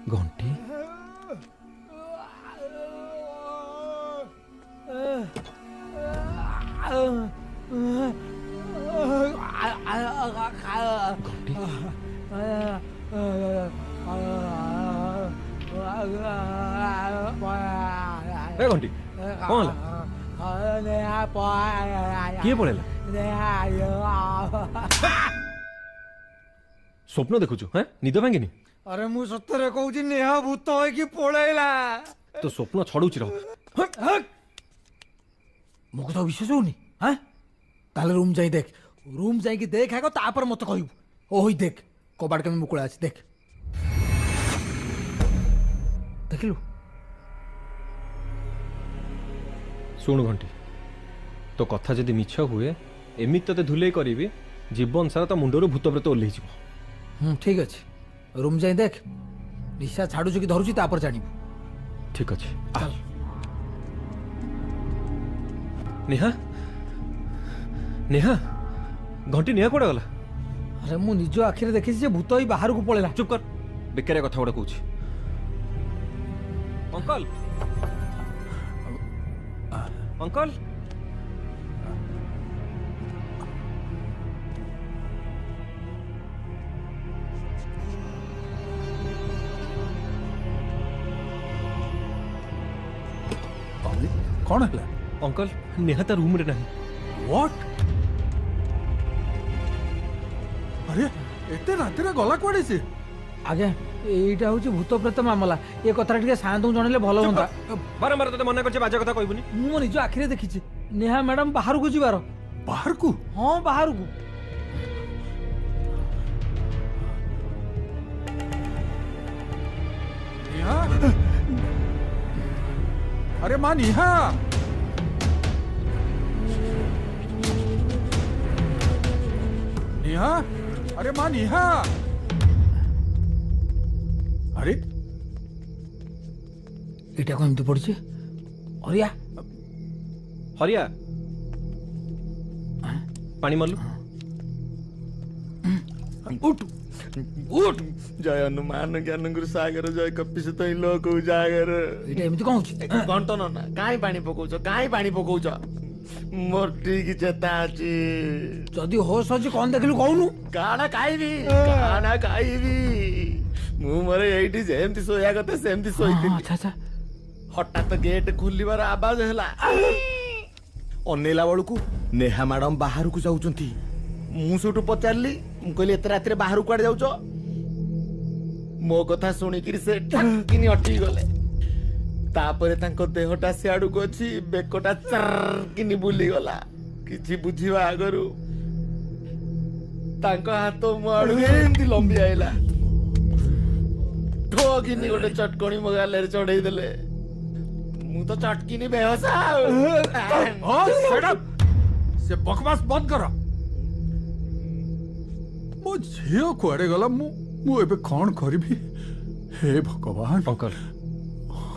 घंटी घंटी कौन किए पड़ेला? स्वप्न देखुछु हैं निद भांगिनी? अरे मु सत्तरे कहूची नेहा भूत होय कि पळेला। तो स्वप्न छड़ुची रहो। मुझे तो विश्वास होनी हाँ ताले रूम जाई देख रूम जाई देख आग तापर मत कहबू ओही देख कबाड़ केमी मुकुला अछि देख देखलु शुण घंटी तो कथा जदि मिछ हुए एमिति ते धुले करी जीवन सारा तो मुंडर भूत प्रेत ओल्लै जीव ठीक अच्छे रूम जाई देख निशा छाड़ू कि धरुची तापर जानिबू ठीक अच्छे नेहा नेहा घंटी नेहा कोड़ा गला अरे मु निज आखिरे देखी से भूत ही बाहर को पळेला चुप कर बेकारिया कथा गुड़ा कहूँ अंकल अंकल कौन है अंकल नेहा रूम रे नहीं व्हाट अरे एते रात रे गला कोडे से आगे एटा होची भूत प्रेत मामला ए कथा टिके शांत जणले भलो होंदा बारंबार तते मना करछे बाजा कथा कहबुनी मु निज आखिरे देखिछि नेहा मैडम बाहर को जिबार बाहर को हां बाहर को नेहा अरे मां नेहा नेहा अरे मां नेहा अरे एटा को एमती पड़छे हरिया हरिया पानी मारलु उठ उठ जय हनुमान ज्ञान गुरु सागर जय कपिस तई लोक उजागर एटा एमती कहूची घंटन ना काई पानी पकौछ मोर ठीक चेता अछि जदी होश अछि कोन देखलु कहनु काना खाइबी मु मरे एठी जेमती सोया गते सेमती सोइती अच्छा अच्छा हठात गेट खुलिबार आवाज हैला अनेला बळकू नेहा मैडम बाहर को जाउचंती मु सेटु पचारली मु कहली एत रात रे बाहर कुआड जाउचो मो कथा सुनी कि से ठकिनी अटकी गले तापरे तांको देहटा सियाडू को अछि बेकोटा चरकिनी बुली गला किछि बुझिबा आगरु तांको हाथ मो आडू एंती लंबी आइला ठोकिनी गोटे चटकणी मो गाले रे चढ़ाई देले मु तो चटकिनी बेहोश हां शट अप से बकवास बंद कर मो झियो कुआडे गला मु एबे कोन करबी हे भगवान अंकल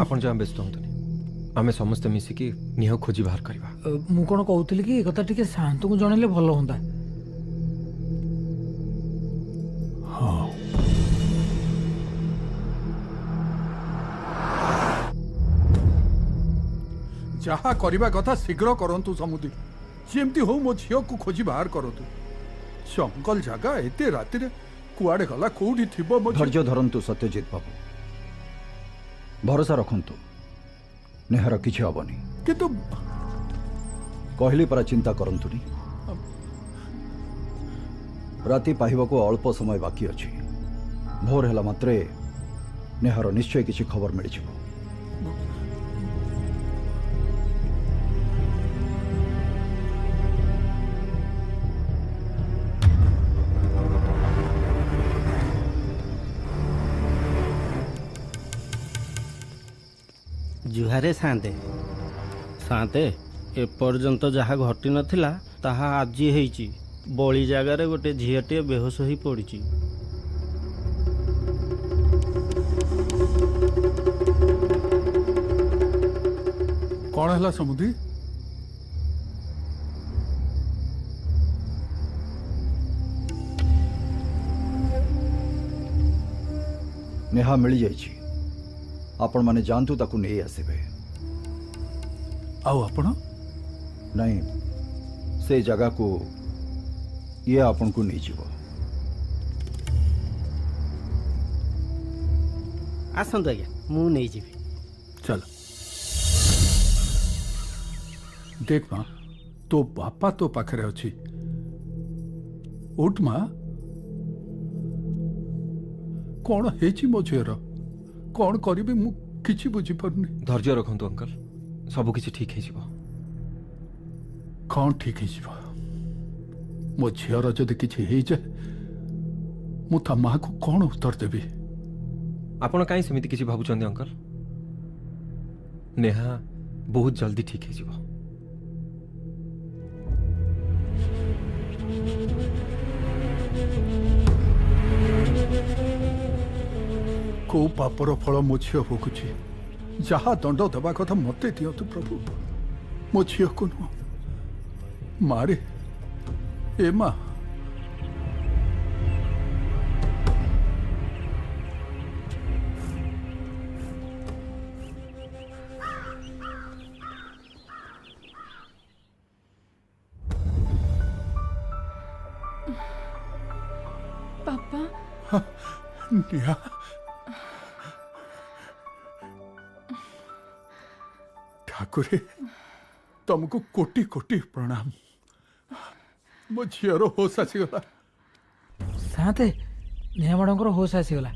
आपण जा व्यस्त होतनी आमे समस्त मिसिकी निह खोजी बाहर करबा मु कोन कहउतली कि एकता टिके शांत को जणले भलो होंदा हां जहा करबा कथा शीघ्र करंतु समुदी जेमती हो मो झियो को खोजी बाहर करंतु जंगल जगह एते राति रे कुआडे गला कोडी थिबो मो धैर्य धरंतु सत्यजित बाबू भरोसा रखंतु नेहार किछि हबनी किंतु कहली पर चिंता करंतुनी राति पाहिबाको अल्प समय बाकी अछि भोर हैला मात्रे नेहार निश्चय किछि खबर मिल जिवो जुहारे शांते शांते एपर्यंत जहाँ घटी नथिला ताहा आजी हेइची बड़ी जगार गोटे झीटे बेहोश हो पड़ी कौन है समुदी नेहा मिल जाइछि आपण माने जानतु ताकू नहीं आसबे आउ आपण नहीं से जगह को ये आपण को नहीं जीवो आसंत आज्ञा मु नहीं जीवी चल देख मां तो बापा तो पाखरे अछि उठ मां कौन हेची मो झियर कौन करिबे मु किछि बुझी परनी धैर्य रखंतु अंकल सब किछि ठीक हे जिवो कौन ठीक है मो झीर जदि किसी हो जाए मु ता माँ को कौन उत्तर देवी आपण कहीं सेमिति किसी भाबुचंदी अंकल नेहा बहुत जल्दी ठीक है जीव को पापर फल मो झी भोगुची जहा दंड देवा कथा मत दिंतु प्रभु मो झी को नुह मारे ए माँ पापा नेहा ठाकुरे तुमको कोटि कोटि प्रणाम मो झीर होश आसीगला साथे नेहा मैडम होश आसीगला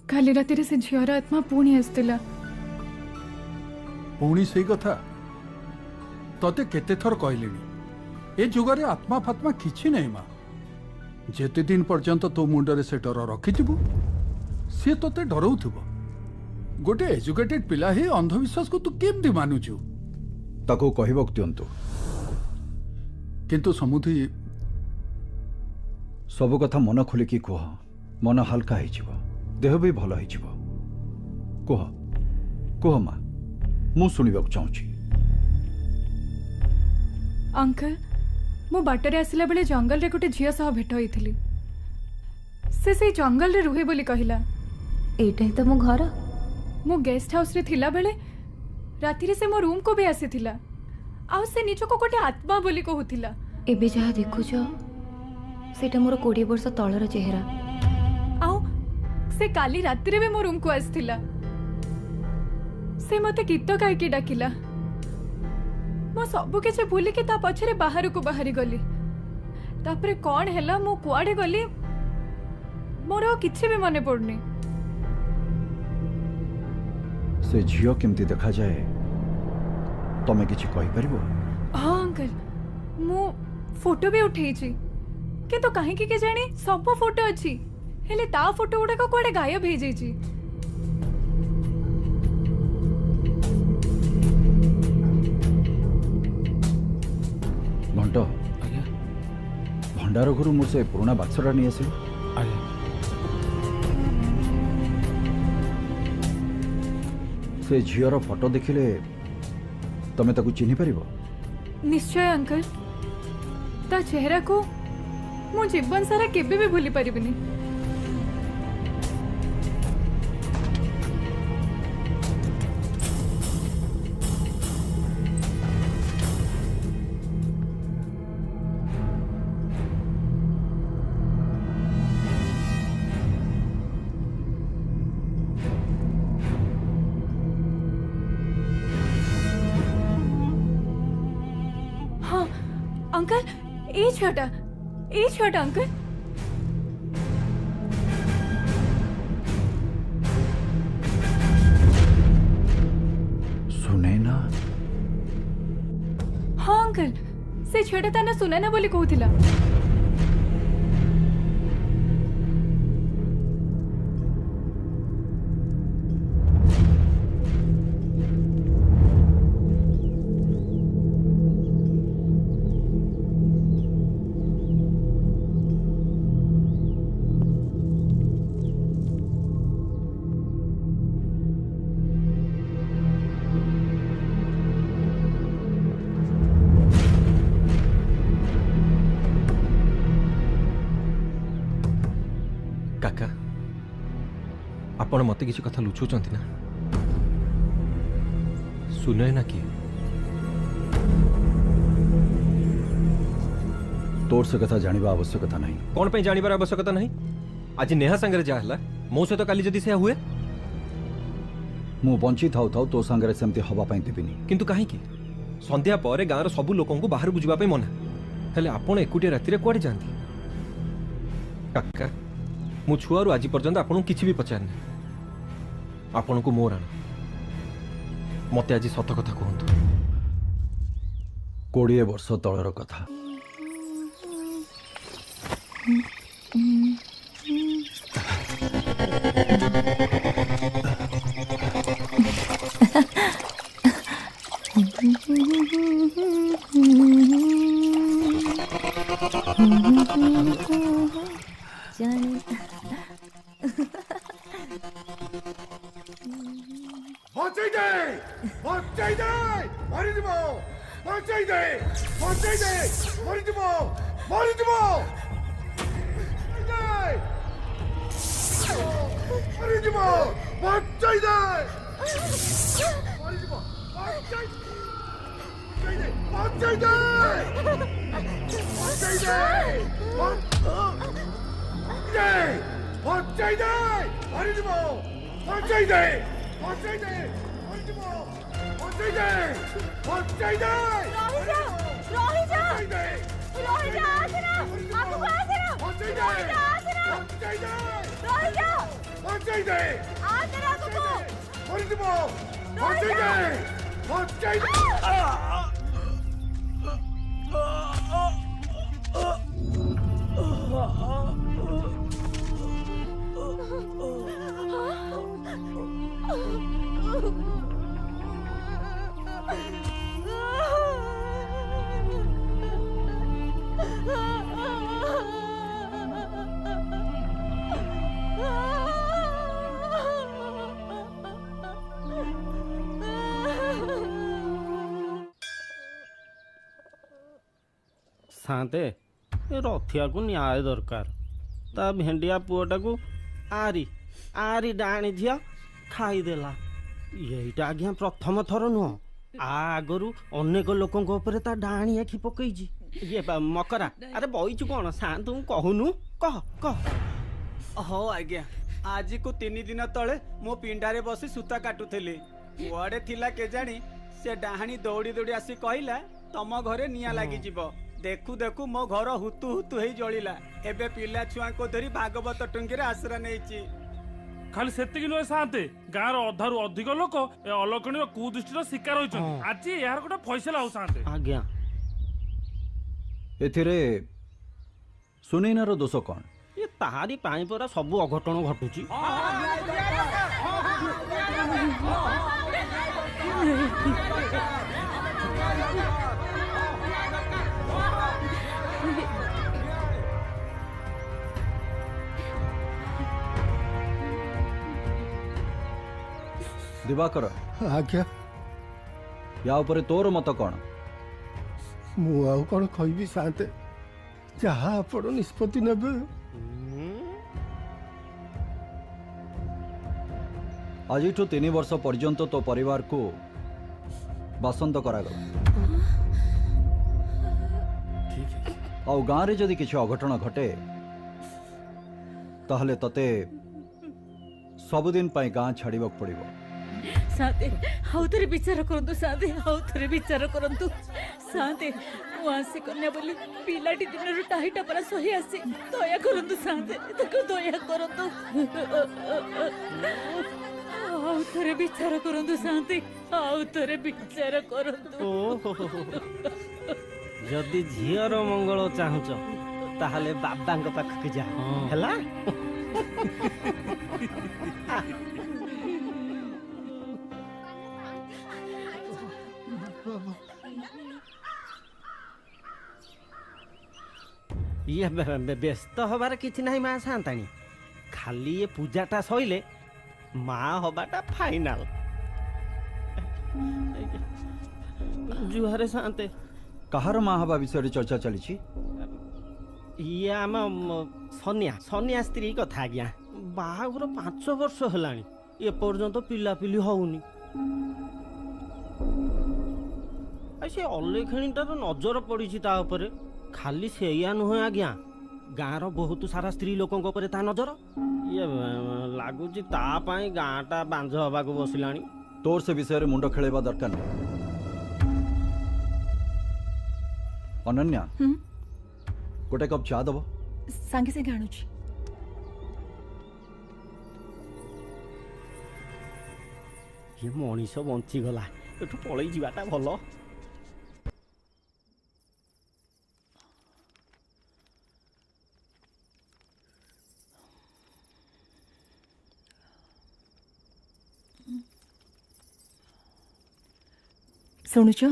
काली राति से झीर आत्मा पुणी आसला पुणी से कथा तते केते थर कहले ए जुगरे आत्मा फात्मा किछि नहीं माँ जेते दिन पर्यंत तो मुंडरे से डर रखिथिबु से तते डराउथिबो गोटे एजुकेटेड पिला ही अंधविश्वास को तू केमती मानुछु ताको कहबक दियंतु किंतु समुदी सब कथा मन खोलिकी कह मन हल्का हो देह भी भल हो कह कह माँ मु शुणा चाहूँगी अंकल मो बाटरे आसला बेले जंगल रे गोटे झील सह भेट होइथिली से जंगल रे रुहे बोली कहिला एटा ही तो मो घर मो गेस्ट हाउस रे थिला बेले राति रे से मो रूम को भी आसीथिला आ से निज को गोटे आत्मा बोली कहूथिला एबे जहा देखुछ सेटा मोर 20 वर्ष तळर चेहरा आ से काली राति रे भी मो रूम को आसीथिला से मते गीत गायकी डाकिला मो सबु किछि भूली के ता पछरे बाहर को बाहरी गली तापरे कौन हैला मो कुआडे गली मोर किछि भी मने पड़नी से झियो केमती देखा जाए तमे किछि कहि परिबो हां अंकल मो फोटो भी उठेई छी किंतु काहे के जानी सब फोटो अछि हेले ता फोटो उडा को कोडे गायब हे जाई छी घंट भंडार घर मोर से पुराना बाक्सटा नहीं आस से झीर फोटो देखिले तमे ताकू चिन्हि परिबो निश्चय अंकल ता चेहरा को मो जीवन सारा केबे भी भूली परिबिनी अंकल ए छोटा अंकल सुने ना हाँ अंकल से छोटा ताना सुने ना बोली कहूथिला काका आपण मते किसी कथा लुचुचंती ना सुने ना कि तोर से कथा जानिबा आवश्यकता नहीं कौन पे जानिबार आवश्यकता नहीं आज नेहा संगे जा हला मो से तो काली जदी से हुए मु बंची थाउ थाउ तो संगे सेमती हवा पाई देबिनी किंतु काहे कि संध्या पर गाँव सब लोक बाहर को जावाई मना हेले आपण एकुटिया राति रे कुआडे जांती काका मु छुआरू आज पर्यंत आपन किछि भी पचारनी आपन को मोर आना मते आज सत कथा कहंतु 20 वर्ष तलर कथा साते रथिया को न्याय दरकार ता भेंडिया पुअटा को आरी आरी डाणी झिया खाईदेला यहीटा आज्ञा प्रथम थर नुह आगरू अनेक लोकों ऊपर ता डाणी आखि पकईजी ये मकरा अरे बईचु कौन शांत कहूनु कह कह हो आज्ञा आज को 3 दिन तले मो पिंडारे बसी सूता काटुथेली कुआडे थिला केजाणी से डाहाणी दौड़ी दौड़ी आसी कहला तम घरे निया लागी जीवो देखु देखु मो घर हुतु हुतु हेई जळिला एबे पिला छुआ को धरी भागवत टुंगीरे आश्रय नेइची खाली सेतिकी नुहे साते गाँव अधारू अधिक लोक ए अलकणी कुदृष्टिर शिकार होइछन आज यार गोटे फैसला हो साते आज्ञा एथिरे सुनैनार दोष कौन ये ताहारी पाई परा सब अघटन घटुची दिवाकर आज्ञा या ऊपर तोर मत कौन मु आउ कौन कहबी साते जहाँ आपण निष्पत्ति नेबे आज 3 वर्ष पर्यंत तो परिवार को बासंत करागला आउ गाँव रे जदि किसी अघटन घटे ताहले तते सबुदिन पाई गाँ छाड़ीबाक पड़िबो साते हाउ थरे विचार करंतु साते हाउ थरे विचार करंतु साते मु आसी कन्या बोली पिलाटी दिनरु टाहिटा परा सही आसी दया करंतु साते तको दया करंतु हाउ थरे विचार करंतु साते हाउ थरे विचार करंतु जदि झियर मंगल चाहुच ताहले बाबांक पाखक जा हला ये व्यस्त हबार किछि नाही मां शांताणी खाली ये पूजाटा सइले मां हबाटा फाइनल जुहारे शांते कहार मां हबा विषय चर्चा चली ये आम सनिया सनिया स्त्री कथा आज्ञा बाहाघर 5 वर्ष हेलाणी ए पर्यंत पिलापिली होउनी से अलेखेणीटार नजर पड़ी ता उपरे खाली सेया नुहे आज्ञा गाँव बहुत सारा स्त्री लोकों ऊपर ता नजर ये लगुच गाँटा बांझ हवा बसिलाणी तोर से विषय मुंड खेलेबा दरकार नहीं अनन्या गोटे कप चा दब सांगे सांगे आणुची ये मनीष बंचीगला एठू पलई जावाटा भल। शुणुच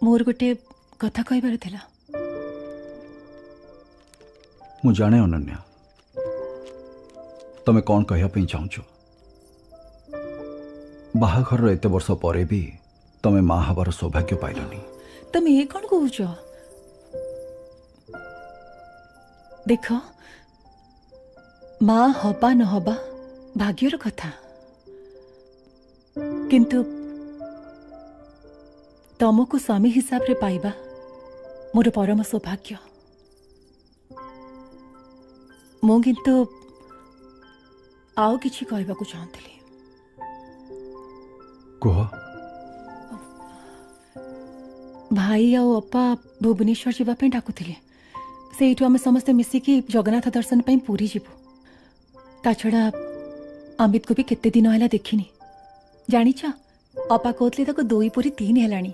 मोर गोटे कथा कहबार थिला। मु जाने अनन्या तमें कौन कहवाई चाहूच। बाहाघर एत वर्ष पर भी तमें माँ हबार सौभाग्य पाइलनी। तमे ये कौन कहूच? देख माँ हबा न हबा भाग्यर कथा, किंतु तुमको स्वामी हिसाब रे पाइबा मोर परम सौभाग्य। मु किंतु आउ किछि कहबाकू चाहतली। कह। भाई आ अपा भुवनेश्वर जीवा पे डाकुथिले। सेठू आम समस्ते मिसिकी जगन्नाथ दर्शन पे पूरी जीवु। ता छड़ा अमित को भी केते दिन हैला देखिनी। जानिछ अपा कहतले ताको 2 पूरी 3 हेलानी।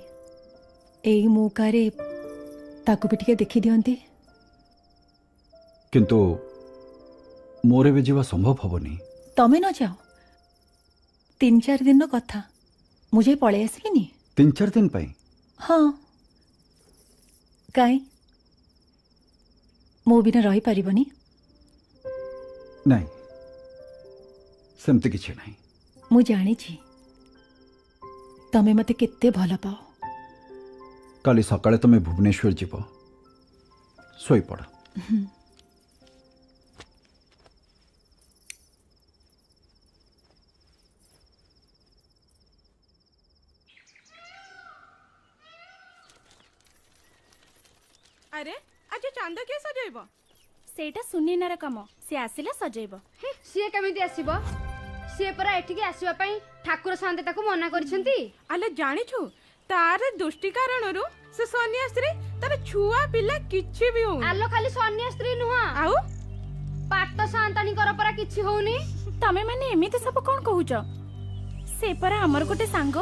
एई मौकारे ताको भी टिके देखि दियंती। किंतु मोरे भी जीवा संभव हबनी। तमे न जाओ 3-4 दिन कथा मुझे पळे आसबिनी। 3-4 दिन पाई? हाँ काई मो बिना रही पारिबनी? नहीं सेमती किछि नहीं। मु जानी छी तमे मते केते भल पाओ। काली सकाळे तमे भुवनेश्वर जीव सोई पड़। अरे आज चांद किए सजेब? सेटा सुनीनार काम, सी आसिले सजेब। सी केमिति आसीबो? सी परा एठिके आसीबा पई ठाकुर सान्ते ताको मना करछंती। आले जानिछु तार दुष्टि कारणरु से सन्यास्त्री तार छुआ पिला किछि भी हो। आलो खाली सन्यास्त्री नुहा आउ पाट सांतानी कर परा किछि होउनी। तमे माने एमिति सब कोन कहूछ? से परा हमर गोटे सांग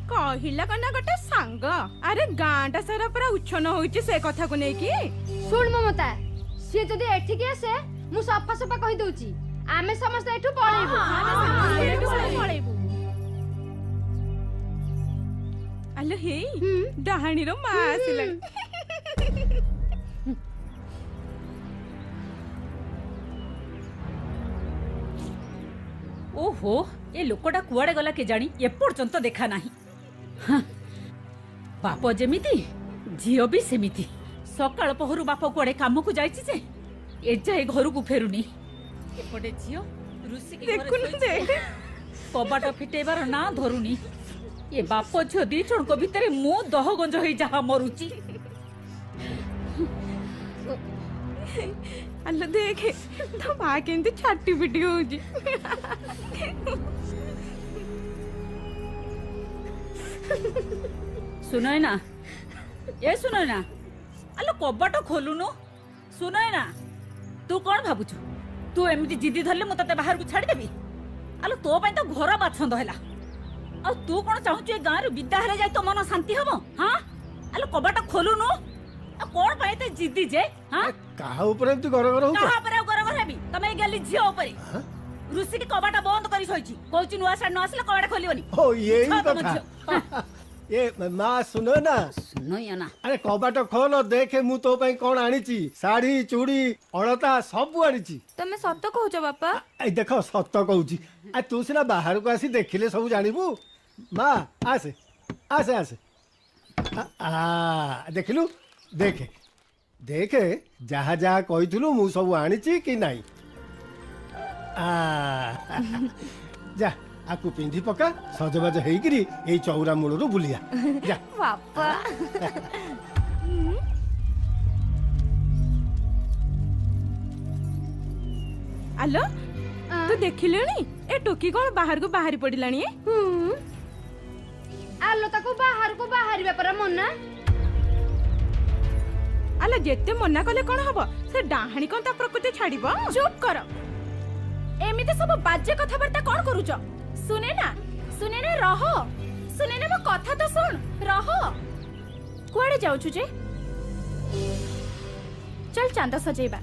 कहिला कना गोटे सांग। अरे गांटा सारा परा उछन होइछि से कथा को नै कि। सुन ममता सी जदी एठिके आसे मु सफा सफा कहि दउची आमे समस्त एठु पळेबो। पळेबो। आलो हे डहाणी रो मा आसिला। ओहो ए लोकटा कुआडे गला के जानी ए पर्यंत देखा नाही। हाँ, बाप जेमिति झियो भी सेमिति। सकाळ पहरु बाप कुआडे काम को जाईछि जे ए जाय घर को फेरुनी। एपटे झियो रुसी के घर सोइछि कबाट फिटेबार ना धरुनी। ये बाप झियो दी जणको भितरे मो दह गंज होई जहा मरुची। अल्लाह देखे तो माँ केंती छाटी पिटी होजी। सुनय ना ए सुनय ना अल्लाह कबाट खोलुनो। सुनय ना तू कौन भाबुछु? तू एमती जिद्दी धरले मु तते बाहर को छाड़ी देबी? अल्लाह तो पई तो घर बाछंद हैला। आ तू कौन चाहछु ए गां रे विदा हेले जाय तो मन शांति हबो? हां अल्लाह कबाट खोलुनो। कौन पाए ते जिद्दी जे? हां काहा ऊपर तू घर घर होता? काहा पर घर हेबी? तमे गेली झियो ऊपर रुसी के कबाटा बंद करी सोइची। कहूची नुआ साड न आसले कबाटा खोलिबनी। ओ यही कथा। ये माँ सुनो ना। सुनो या ना। अरे कबाट खोल देखे मु तो पई कोन आनीची। साड़ी चूड़ी अलता सब आनीची। तमे सत्य कहूछ बापा? ए देखो सत्य कहूची। आ तू सिना बाहर को आसी देखिले सब जानिबू। माँ आसे आसे आसे। आ देखिलु देखे देखे जहा जहा कहिथुलु मु सब आनीची कि नाही। जा आकु पिंधी पका सजबाज हेइकरी एई चौरा मूलरू बुलिया जा बापा। आलो तू देखिलेनी ए टोकी कोन बाहर को बाहरी पडिलानी? आलो ताको बाहर को बाहरी बेपरा मन्ना। आला जेते मना कले कोन हबो? से डाहाणी कोन ता प्रकृति छाड़ीबो? चुप कर। एमिते सब बाजे कथाबार्ता कौन करूच? सुने ना रह, सुने ना मो कथा तो सुन, रह। कुआडे जाउछु जे? चल चांदा सजेबा।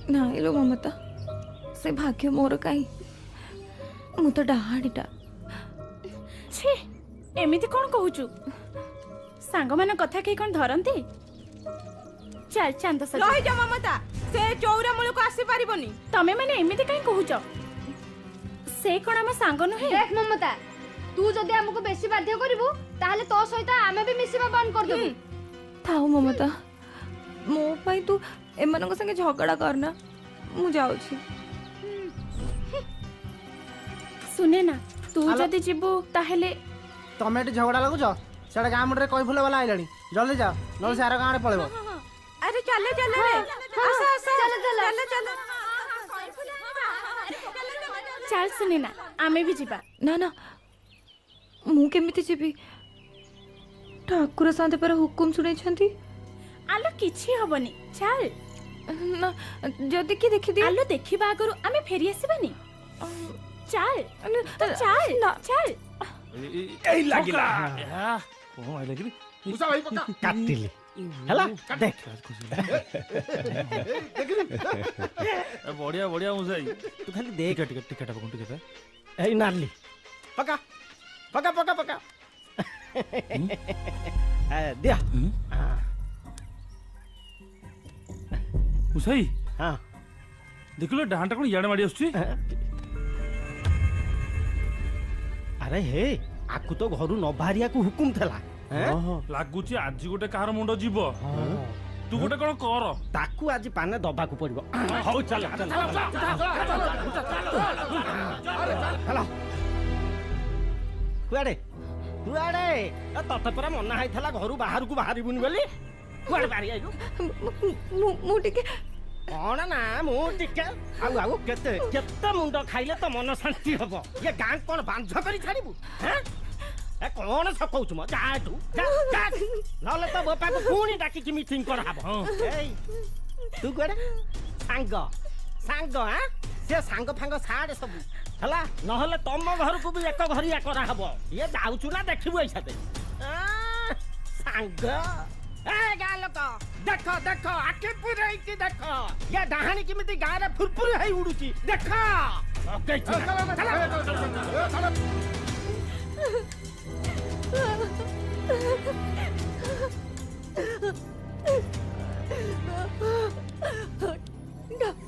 नाई लो ममता, से भाग्य मोर काई, मु तो डाहाडीटा। छी, एमिति कौन कहूचु? सांग मान कथा के कौन धरंती? चल चांदा सजे। रही जा ममता, से चौरा मूल को आसी पारिबनी। तमे माने एमिति काई कहूच? से कोन हम सांग नहे? देख ममता, तू जदि हमको बेसी बाध्य करिवु ताहले तो सहित आमे भी मिसिबा बंद कर देबु। थाओ ममता, मो पाई तू एमानक संगे झगड़ा करना, मु जाउछी। सुने ना, तू जदि जिबु ताहले तमे एटी झगड़ा लागुछ सेटा गाँ मुंडरे कई फुले वाला आइलानी। जल्दी जा, नल सारा गाँ रे पळेबो। अरे चले चले रे, आसा आसा चले चले। चल सुने ना, आमे भी जिबा। ना ना, मु केमिति जिबी? ठाकुर साथे पर हुकुम सुनै छंती। आलो किछि हबनी, चल। ना जदि की देखि दे। आलो देखिबा आगरु आमे फेरी आसीबानी। चल तो चल ना चल। एई लागिला ओ आइ लागिली मुसा भाई पक्का काटिली हला देख बढ़िया बढ़िया मुसाई तू खाली देख टिकट टिकट कोन टिकट एई नारली पक्का पक्का पक्का पक्का दिया मुसाई हां देखलो डांटा कोन याडे माडी आछी। अरे हे आकु तो घरु न बाहरिया को हुकुम थला लागुची आज गोटे कार मुंड जीव तू गोटे कोन कर ताकू आज पाने दबा को पड़िबो। हौ चल चल हेलो कुआडे कुआडे तते परा मना हाइथला घरु बाहर को बाहरिबुनी बोली कुआडे बाहरी आइगो मु टिके कौन ना मु टिके आउ आउ केते केते मुंड खाइले तो मन शांति हबो। ये गां कोन बांझ करी छाड़िबु हैं ए कोन सकौछु म जा तू जा जा नले तो बापा को पुणी डाकी की मीटिंग कर हबो। एई तू कोडे सांग सांग हां से सांग फांग साडे सब हला नहले तम घर को भी एक घरिया करा हबो। ये जाउछु ना देखिबु ऐसाते सांग ए गालोक देखो देखो आके पुरै की देखो ये डाहानी किमिति गारे फुरफुर है उडुची देखो ओके चला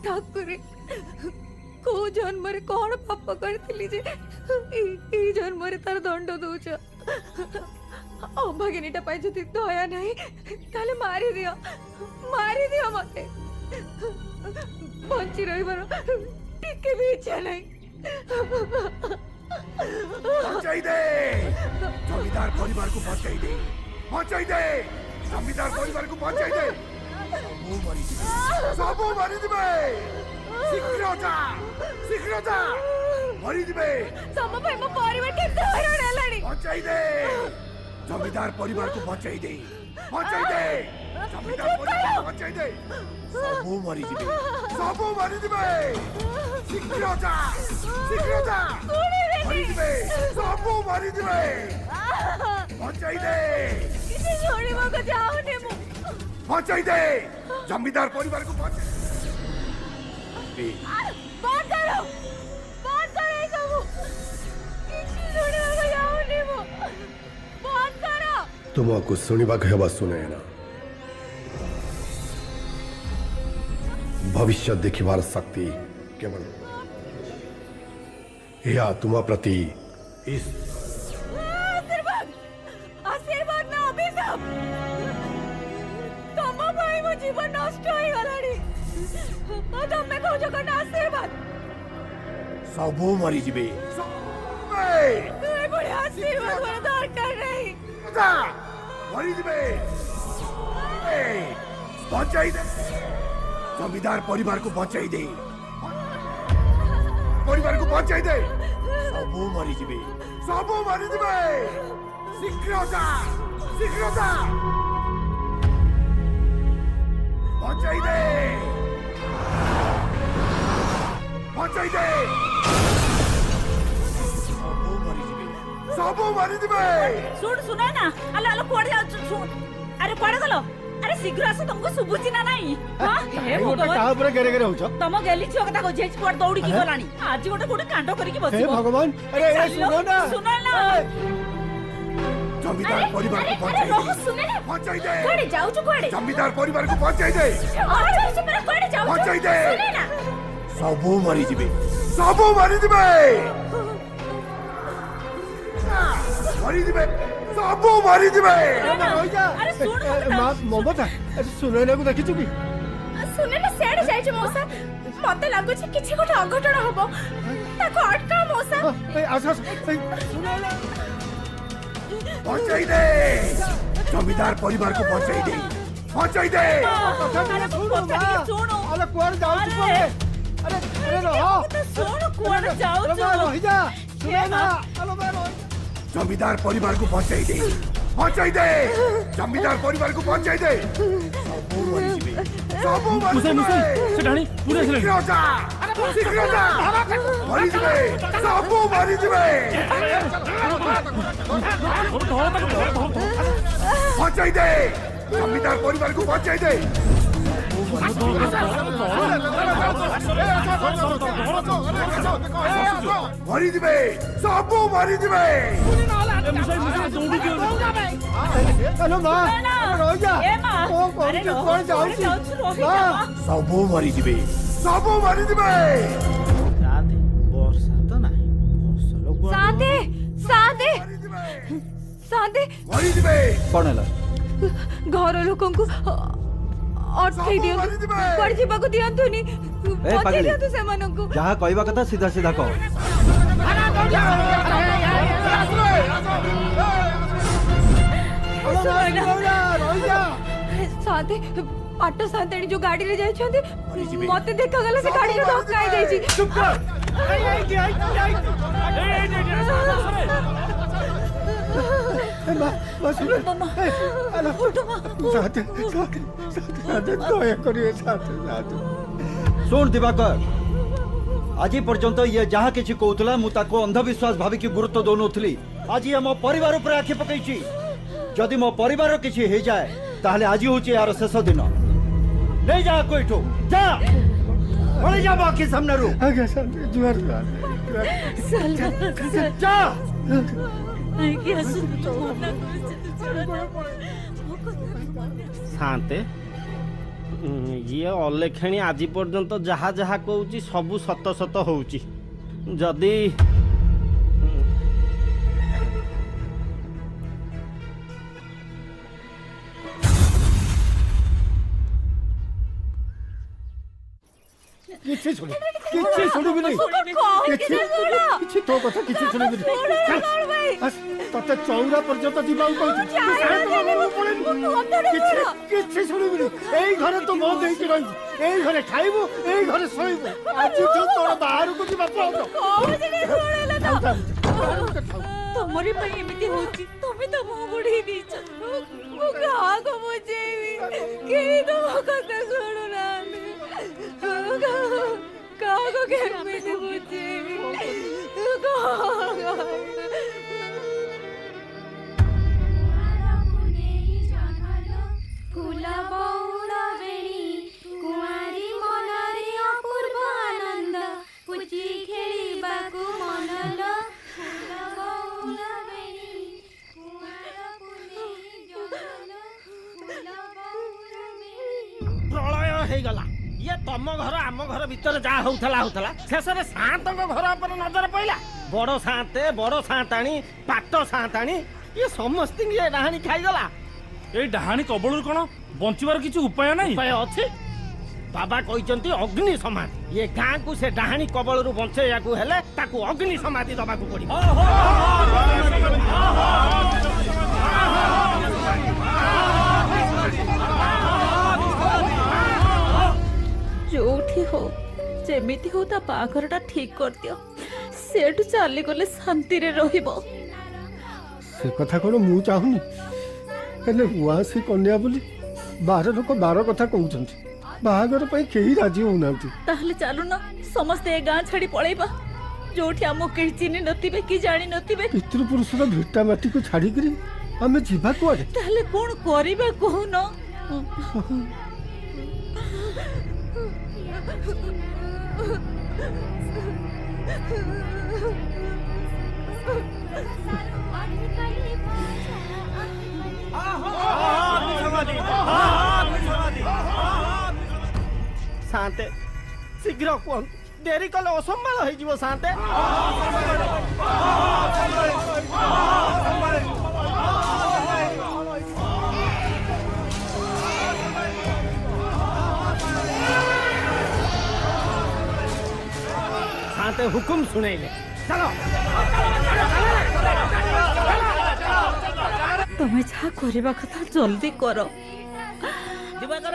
ठाकुर को जन्म रे कौन पाप करथिली जे ई जन्म रे तार दंड दोछ अभागिनीटा पाई जदि दया नहीं ताले मारी दियो मते बंची रहिबार टिके भी इच्छा नहीं। बचाई दे जमींदार परिवार को बचाई दे जमींदार परिवार को बचाई दे सबू मरी दिबे शीघ्र जा मरी दिबे सम भाई मो परिवार केते हैरान हलानी बचाई दे जमींदार परिवार को बचाई दे जमींदार परिवार को बचाई दे सबू मरी दिबे शीघ्र जा मरी दिबे सबू मरी दिबे बचाई दे किसी छोड़ी मको जाओने मु बचाई दे जमींदार परिवार को बचाई बंद करो ये सब किसी छोड़ी मको जाओने मु बंद करो तुमको सुनिबा कहबा सुने ना भविष्य देखिबार शक्ति केवल या तुम प्रति इस आशीर्वाद ना अभिशाप तम भाई मो जीवन नष्ट होई गलाडी तमे कहू जको ना आशीर्वाद सबू मरी जिबे तू बड़े आशीर्वाद वाला दरकार नहीं मरी जिबे बचाई दे जमींदार परिवार को बचाई दे सबू मरी जिबे शीघ्र जा बचाई दे सबू मारी दिबे सुन सुना ना आलो आलो कोड जा सुन अरे कोड गलो अरे शीघ्र आसो तुमको सुबुची ना नाही हां हे गोटे कहा ऊपर गेरे गेरे होछ तम गेली छियो कथा को जेच कोड दौड़ी की गलानी आज गोटे कोड कांड करी की बसी हे भगवान अरे ए सुनो ना जमीदार परिवार को अरे रोह सुने ना पहुंचाई दे कोड़े जाऊ छु कोड़े जमीदार परिवार को पहुंचाई दे अच्छा मेरा कोड़े जाऊ पहुंचाई दे सुने ना सबू मारी दिबे सबू मारी दिबे मारी दिबे सबू मारी दिबे अरे सुन ममता सुने ना को देखि चुकी सुने ना सेड जाय छ मौसा मते लागु छ किछि गोटे अघटन हबो ताको अटका मौसा आस सुने ना पहुंचाई दे जमीदार परिवार को पहुंचाई दे पहुंचाई दे अरे सुनो अरे कोन जाऊ छु कोने अरे अरे रहो सुनो कोन जाऊ छु रही जा सुने ना हेलो मैं जमीदार परिवार को पहुंचाई दे जमीदार परिवार को पहुंचाई दे सबू मरी जिबे से ढाणी पूरे से शीघ्र जा मरी जिबे सबू मरी जिबे पहुंचाई दे जमीदार परिवार को पहुंचाई दे मरी जिबे सबू मरी जिबे हेलो मां रह जा ए मां कौन जाऊ छु सबू मरी जिबे सबू मरी जिबे साथे वर्षा तो नाही फसल साथे साथे साथे मरी जिबे कौन है घर लोकन को अटकै दियो पड़ जीवा को दियंतुनी पछे दियंतु से मन को जहां कहबा कथा सीधा सीधा कहो साथे पाटो साथेणी जो गाड़ी रे जाय छथि मते देखा गला से गाड़ी रे धक्का जाय छी चुप कर सुन दिवाकर आज पर्यंत ये जहाँ किसी कहूला मुझे अंधविश्वास भाविक गुरुत्व दौनली आज ये मो परिवार उपर आखि पकई जदि मो परिवार किसी हो जाए ताहले आज हूँ यार शेष दिन नहीं जा कोई जा पड़े जा बाकी सामने रू जा शांते ये अलेखेणी आज पर्यंत जहा जहा कहूँ सबू सत सत होउची जदि किछि सुनिबि नहीं किछि तो कथा किछि सुनिबि नहीं तते चौरा पर्यंत जीवाऊ कहू किछि सुनिबि नहीं एई घरे तो मो देई के रही एई घरे खाइबो एई घरे सोइबो आज जो तोर बाहर को जीवा पड़ो तमरी पई एमिति होची तमे तो मो बुढी दीछ मो का को बुझेबी के तो कथा सुनो ना का को के एमिति बुझेबी फूला बौला बेणी कुमारी मनरे अपूर्व आनंद पुची खेलिबाकु मनल फूला बौला बेणी कुमार पुनेई जनल फूला बौला बेणी प्रलय हे गला ये तम घर आम घर भीतर जा होउथला शेष रे शांत घर पर नजर पइला बड़ साताणी पाट साताणी ये समस्त ये डाहाणी खाई गला ए डाहाणी कबळू कोन बंचिबार किछि उपाय नाही उपाय अछि बाबा कहिचंती अग्नि समाधि ये गां को से डाहाणी कबळरू बंचैया को हेले ताकू अग्नि समाधि दबा को पड़ी जोठी हो जेमिति हो ता बाघरटा ठीक कर दियो सेठु चाली गले शांति रे रहिबो से कथा कोन मु चाहुनी हेले उआसी कन्या बोली 12 लोक 12 कथा कहउछंती बाहागर पई केही राजी होउनांती ताहले चालू ना समस्त ए गां छाड़ी पळेबा जोठी आमो के चिन्ह नथिबे कि जानि नथिबे पितृपुरुषर भिटा माटी को छाड़ी करी आमे जीवा कुआडे ताले कोन करिबे कहून शांते शीघ्र कहूँ देरी कले असंभाल हो शांते शांते हुकुम सुनेले चलो तमे जा करबा कथा जल्दी करो दिवाकर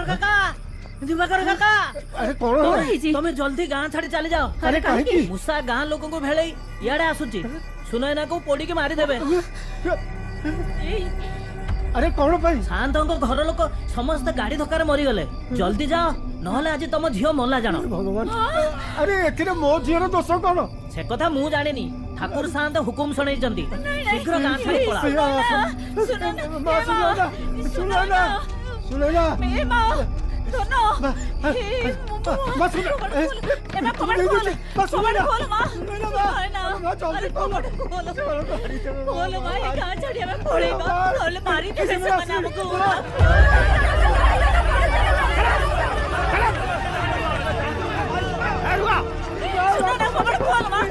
काका दिवाकर काका अरे कौन है तमे जल्दी गां छाड़ी चली जाओ अरे काहे की मुसा गां लोगों को भेड़ई याडे आसुची सुनो ना को पोड़ी के मारी देबे अरे कौन भाई शांत घर लोक समस्त गाड़ी धक्का मरी गले जल्दी जाओ नहले आज तुम झियो मरला जानो भगवान अरे एकरे मो झियर दोष कोन से कथा मु जानेनी ठाकुर शांत हुकुम सुनै जंदी शीघ्र गां छाड़ी पळा सुनो ना ए मां सुनो मां सुनो ए मां कमर खोल मां जल्दी खोल मां गां छाड़ी हमें पळेबा नहले मारी देबे से मने हमको सुनो ना कमर खोल मां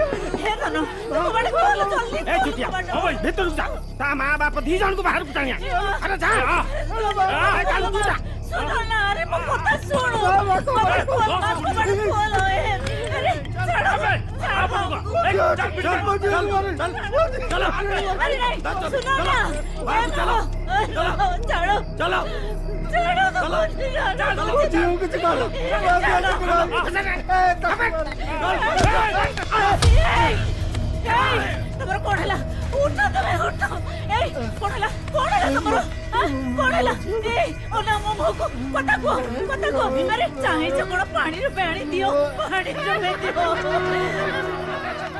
हे धनो कमर खोल जल्दी ए चुटिया ओ भाई भीतर जा ता मां बाप दी जन को बाहर पुटानिया अरे जा ए कालू तू जा सुनो ना अरे मो कथा सुनो कमर खोल अरे चलो चलो अरे नहीं सुनो ना चलो चलो चलो तमर कोण हला उठो तमे उठो ए कोण हला तमर कोण हला ए ओना मो भोको कटा को अरे चाहे चकोड़ पानी रे पानी दियो पानी रे दियो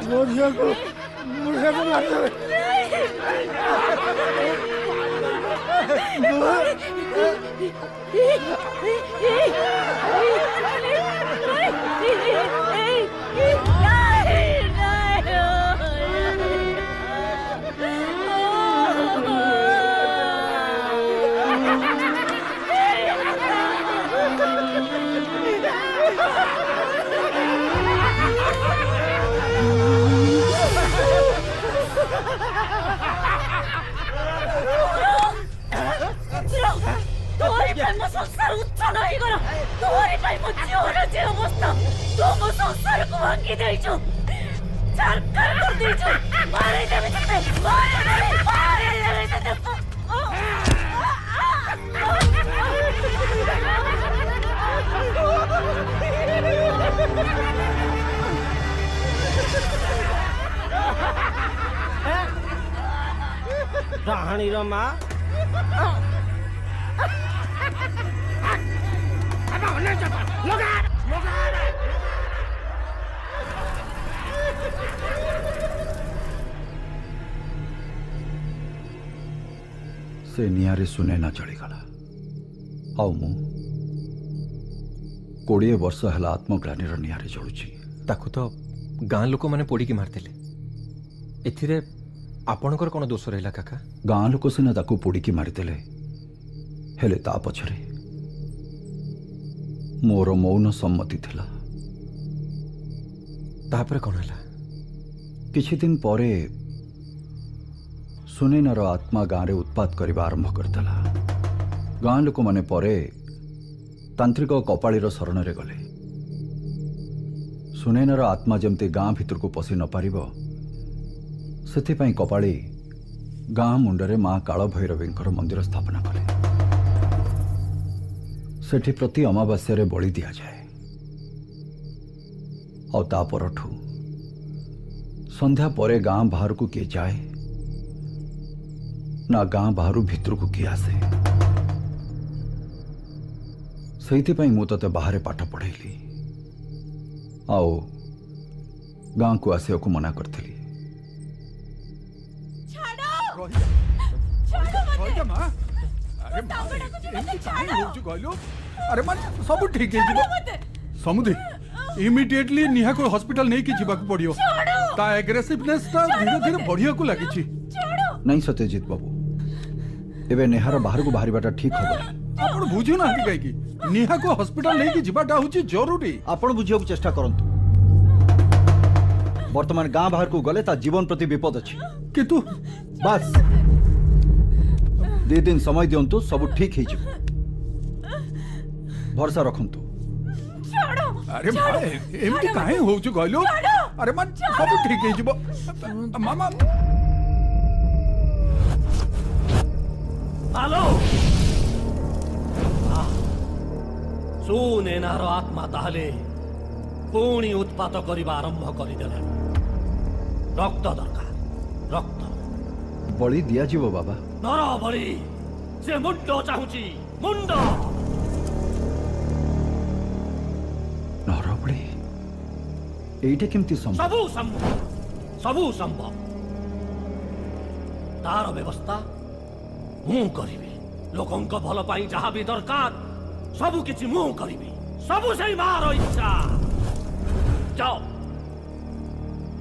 मोरिया को मार संसार उच्छन हो तोरी मो झीवर जे अवस्था तो मो संसार को भांगी देइछु सरकार कर देइछु मारे देबे तते मारे देबे तते राहणी रमा से निआरे सुने ना चढ़ीगला आउ मु 20 वर्ष है आत्मग्लानी निआरे जलुची ताकू तो गाँ लोक मैंने पोड़ी की मारते एथिरे आपणकर कौन दोष रहा काका गाँ लोक सिना ताकू पोड़ी की मारिदेले हेले ता पछरे मोर मौन सम्मति थिला तापर कौन है किछि दिन परे सुनैनार आत्मा गाँव में उत्पात करने आरंभ करदेला गाँ लोक मैंने परे तांत्रिक कपाळीर शरण रे गले सुनैनार आत्मा जमती गाँ भितर को पशि न पारिब सेथिपाई कपाळी गाँ मुंडरे माँ काल भैरवींकर मंदिर स्थापना कले सेठी प्रति अमावास्या रे बलि दिया जाए और ता परठू संध्या परे गाँ बाहर को किए जाए ना गाँ बाहर भितर को किए आसे से मु ते बाहर पाठ पढ़ेली आओ गांव को आसिया को मना करथिली। अरे मन सब ठीक है समुदी इमिडिएटली निहा को हॉस्पिटल नहीं की जीवा को पड़ियो ता एग्रेसिवनेस ता धीरे धीरे बढ़िया को लागि छी। नहीं सत्यजीत बाबू एबे नेहार बाहर को बाहरिबाटा ठीक होबा। आपण बुझु ना कि कि निहा को हॉस्पिटल नहीं की जीवाटा होची जरूरी। आपण बुझियो को चेष्टा करंतु। वर्तमान गां बाहर को गले ता जीवन प्रति विपद अछि किंतु बस 2 दिन समय दियंतु सब ठीक हे जिवो। भरोसा रखंतु। अरे भाई एमती काहे होउछु गइलो। अरे मन सब ठीक हे जिवो मामा। हेलो सुनेनार आत्मा ताहले पुणी उत्पात करबा आरंभ करिदेला। रक्त दरकार रक्त बलि दिया जीवो बाबा। नर बलि से मुंड चाहुची मुंड। नर बलि एइटे केमती संभव? सबु संभव तार व्यवस्था मु करिबी। लोकंक भल पाई जहा भी दरकार सबु किछि मु करिबी। सबु सेई मार इच्छा। जाओ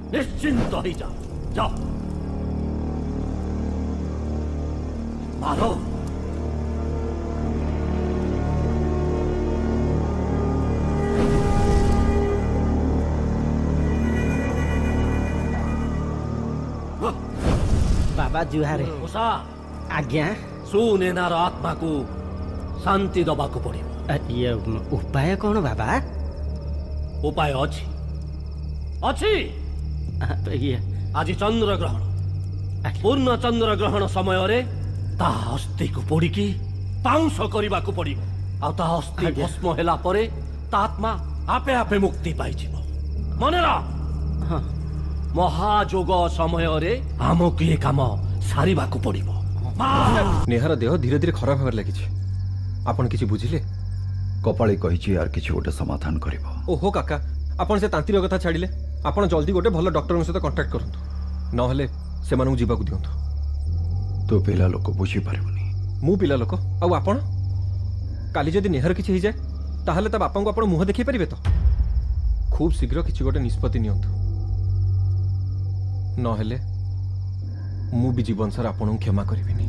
निश्चिंत ही जाओ जाओ मारो। बाबा जुहारे उषा आज्ञा सुनेनार आत्मा को शांति दबा को पड़ियो। ये उपाय कौन बाबा? उपाय अछि अछि ये आज चंद्र ग्रहण पूर्ण चंद्र ग्रहण समय रे ता अस्थि को पोड़िकी पाउंस करबा को पड़ियो। आ ता अस्थि भस्म हेला परे ता आत्मा आपे आपे मुक्ति पाई जिवो। मने रह महाजोग समय रे हमकु ए काम सारिबा को पड़ियो। नेहार देह धीरे धीरे खराब होबार लागिछि। आपण किछि बुझिले? कपाळी कहिछि यार किछि गोटे समाधान करिवो। ओहो काका आपण से तांतिर कथा छाडिले आपण जल्दी गोटे भल डॉक्टर सहित कांटेक्ट करंतु नहले से मानू जीवा को दियंतु। तो पिला लोक बुझी पारिबनी। मु पिला लोक आ आपण काली जदी नेहर किछि हो जाय ताहले ता बापा को आपण मुह देखि परिबे तो खूब शीघ्र किछि गोटे निष्पत्ति नियंतु नहले मु भी जीवन सारा आपण क्षमा करिबिनी।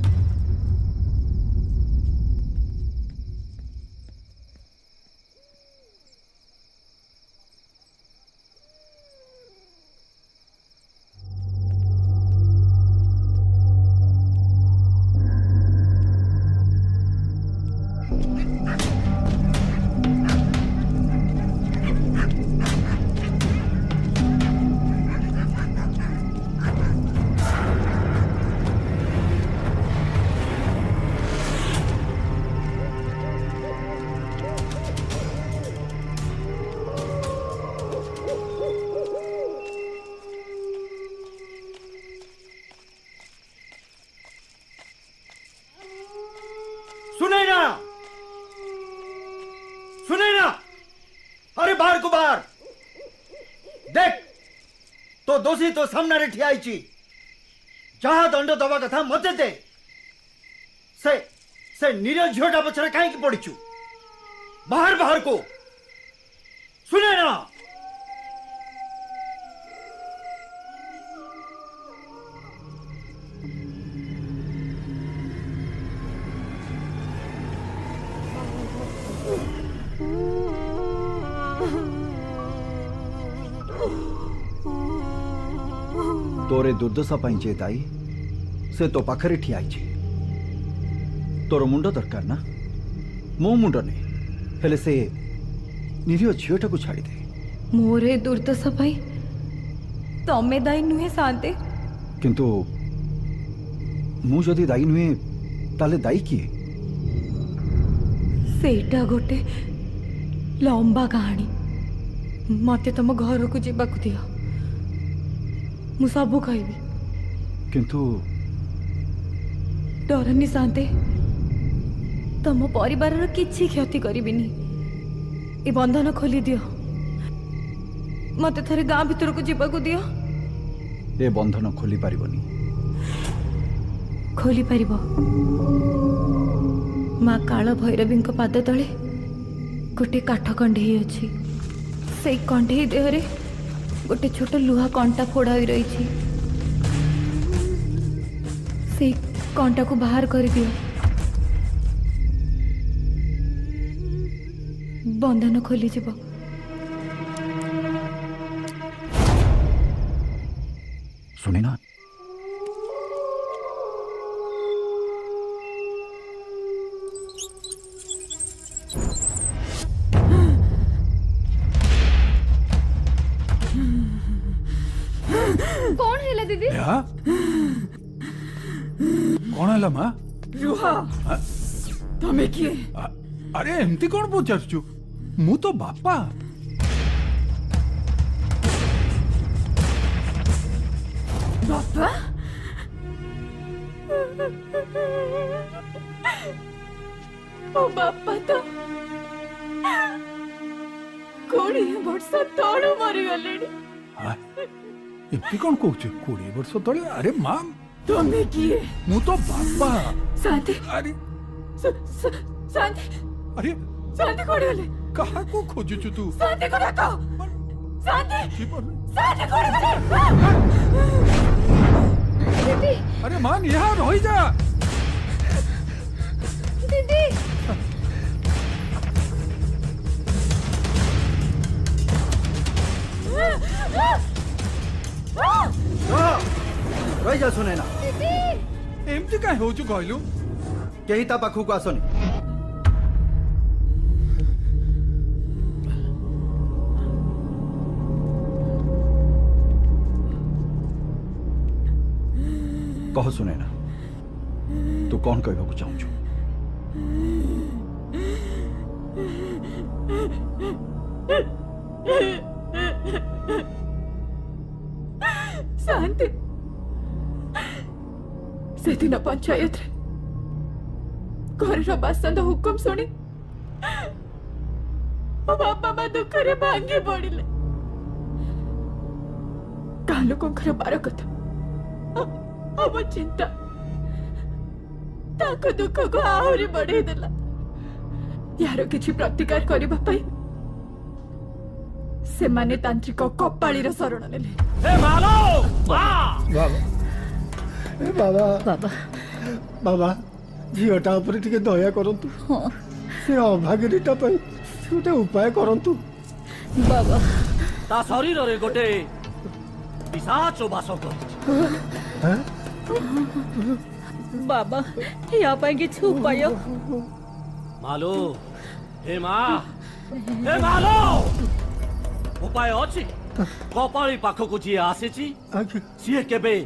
सुनैना अरे बाहर को बाहर देख तो दोषी तो सामने रे ठिया आइची। जहा दंड दबा कथा मते दे। से निरज झोटा पछरे काहे की पड़िचु? बाहर बाहर को सुनैना। तोरे दुर्दशा पाई जे दाई से तो पाखरे ठिया आइछि। तोर मुंड दरकार ना मो मुंड ने हेले से निरीह झीटा को छाड़ी दे। मोरे दुर्दशा पाई तमे दाई नुहे शांते। किंतु मु जदी दाई नुहे ताले दाई किए? सेटा गोटे लंबा कहानी। मते तम घर को जीवा को दियो मु सबू कहबी। किंतु डरनी शांते तम परिवार किछि क्षति करिबिनी। ए बंधन खोली दियो मते थरे गां भीतर को जीवा को दियो ए बंधन खोली पारिबनी खोली पारिबो माँ काल भैरवी पाद तले गोटे काठ कंढे अच्छी से कंढे देहरे गोटे छोट लुहा कंटा फोड़ा हो रही से कंटा को बाहर कर दियो बंधन खोली जीव सुनी ना कौन है दीदी कौन है माँ रुहा तमे किए अरे एमती कौन पचारछु मु तो बापा बापा ओ बापा तो 20 वर्ष तळु मरी गलेनी एमती कौन कहू 20 वर्ष तले अरे माँ तमे किए मु तो बापा शांति अरे शांति अरे शांति कोड गले कहा को खोजुछु तू शांति को डाको शांति शांति कोड गले दीदी अरे मान यहाँ रही जा दीदी रही जा सुने ना एमती काहे होचु कहलु केही ता पाखु को आसनी कह सुने ना तू कौन कहबा को चाहूछु शांति से दिन पंचायत रे घर बासंद हुकुम शुणी बापा माँ दुख रे भांगी पड़िले गाँ लोकर बार कथा अब चिंता ताको दुख को आहरी बढ़े देला यार किछि प्रतिकार करबा पई से माने तांत्रिक कपाळीर शरण नेले ए मालो बाबा ए बाबा बाबा बाबा झीटा ऊपर टिके दया करंतु से अभागिनीटा पई गोटे उपाय करंतु बाबा ता शरीर रे गोटे पिशाच वास कर बाबा या पाए किछ उपाय मालो हे मालो उपाय अछि कपाळी पाखकु जी आसीची सिए केबे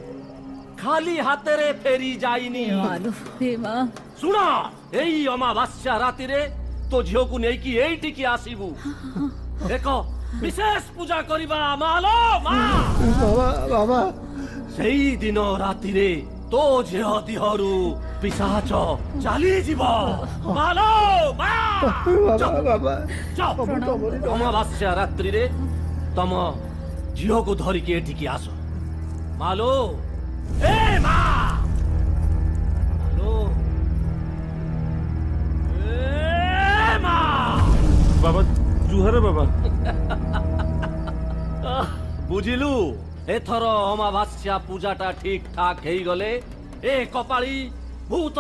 खाली हाथे रे फेरी जाइनी मालो हे मां सुना एई अमावास्या राति रे तो झियो को नै कि एइटी की आसीबू देखो विशेष पूजा करिबा मालो मां बाबा बाबा सेई दिन राति रे तो झियो दिहरु पिशाच चाली जीव मालो मां बाबा जाओ अमावास्या रात्रि रे तम झियो को धरी के एठी की आसो मालो ए मां मालो ए मां बाबा जुहरे बाबा बुझिलु एथर अमावास्या पूजाटा ठीक ठाक हेई गले ए कपाळी भूत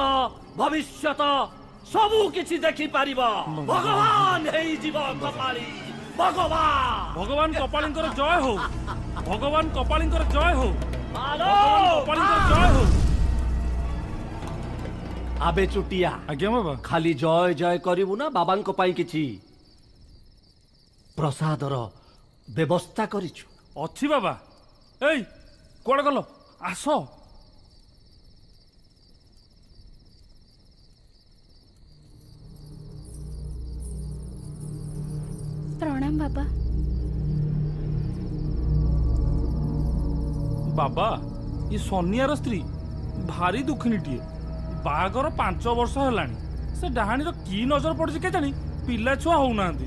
भविष्यत सबु किछि देखि पारिबो भगवान हेई जीव कपाळी भगवान भगवान कपाळींकर जय हो भगवान कपाळींकर जय हो मालो कपाळींकर जय हो आबे चुटिया आज्ञा बाबा खाली जय जय करिवु ना बाबांको पाई किछि प्रसादर व्यवस्था करिछु अच्छी बाबा एई कुआडे गलो आस प्रणाम बाबा बाबा ये सोनियार स्त्री भारी दुखिनीटीए बाहागर 5 वर्ष हेलानी से डाहाणीर की नजर पड़ुछि के जानी पिला छुआ होउनांती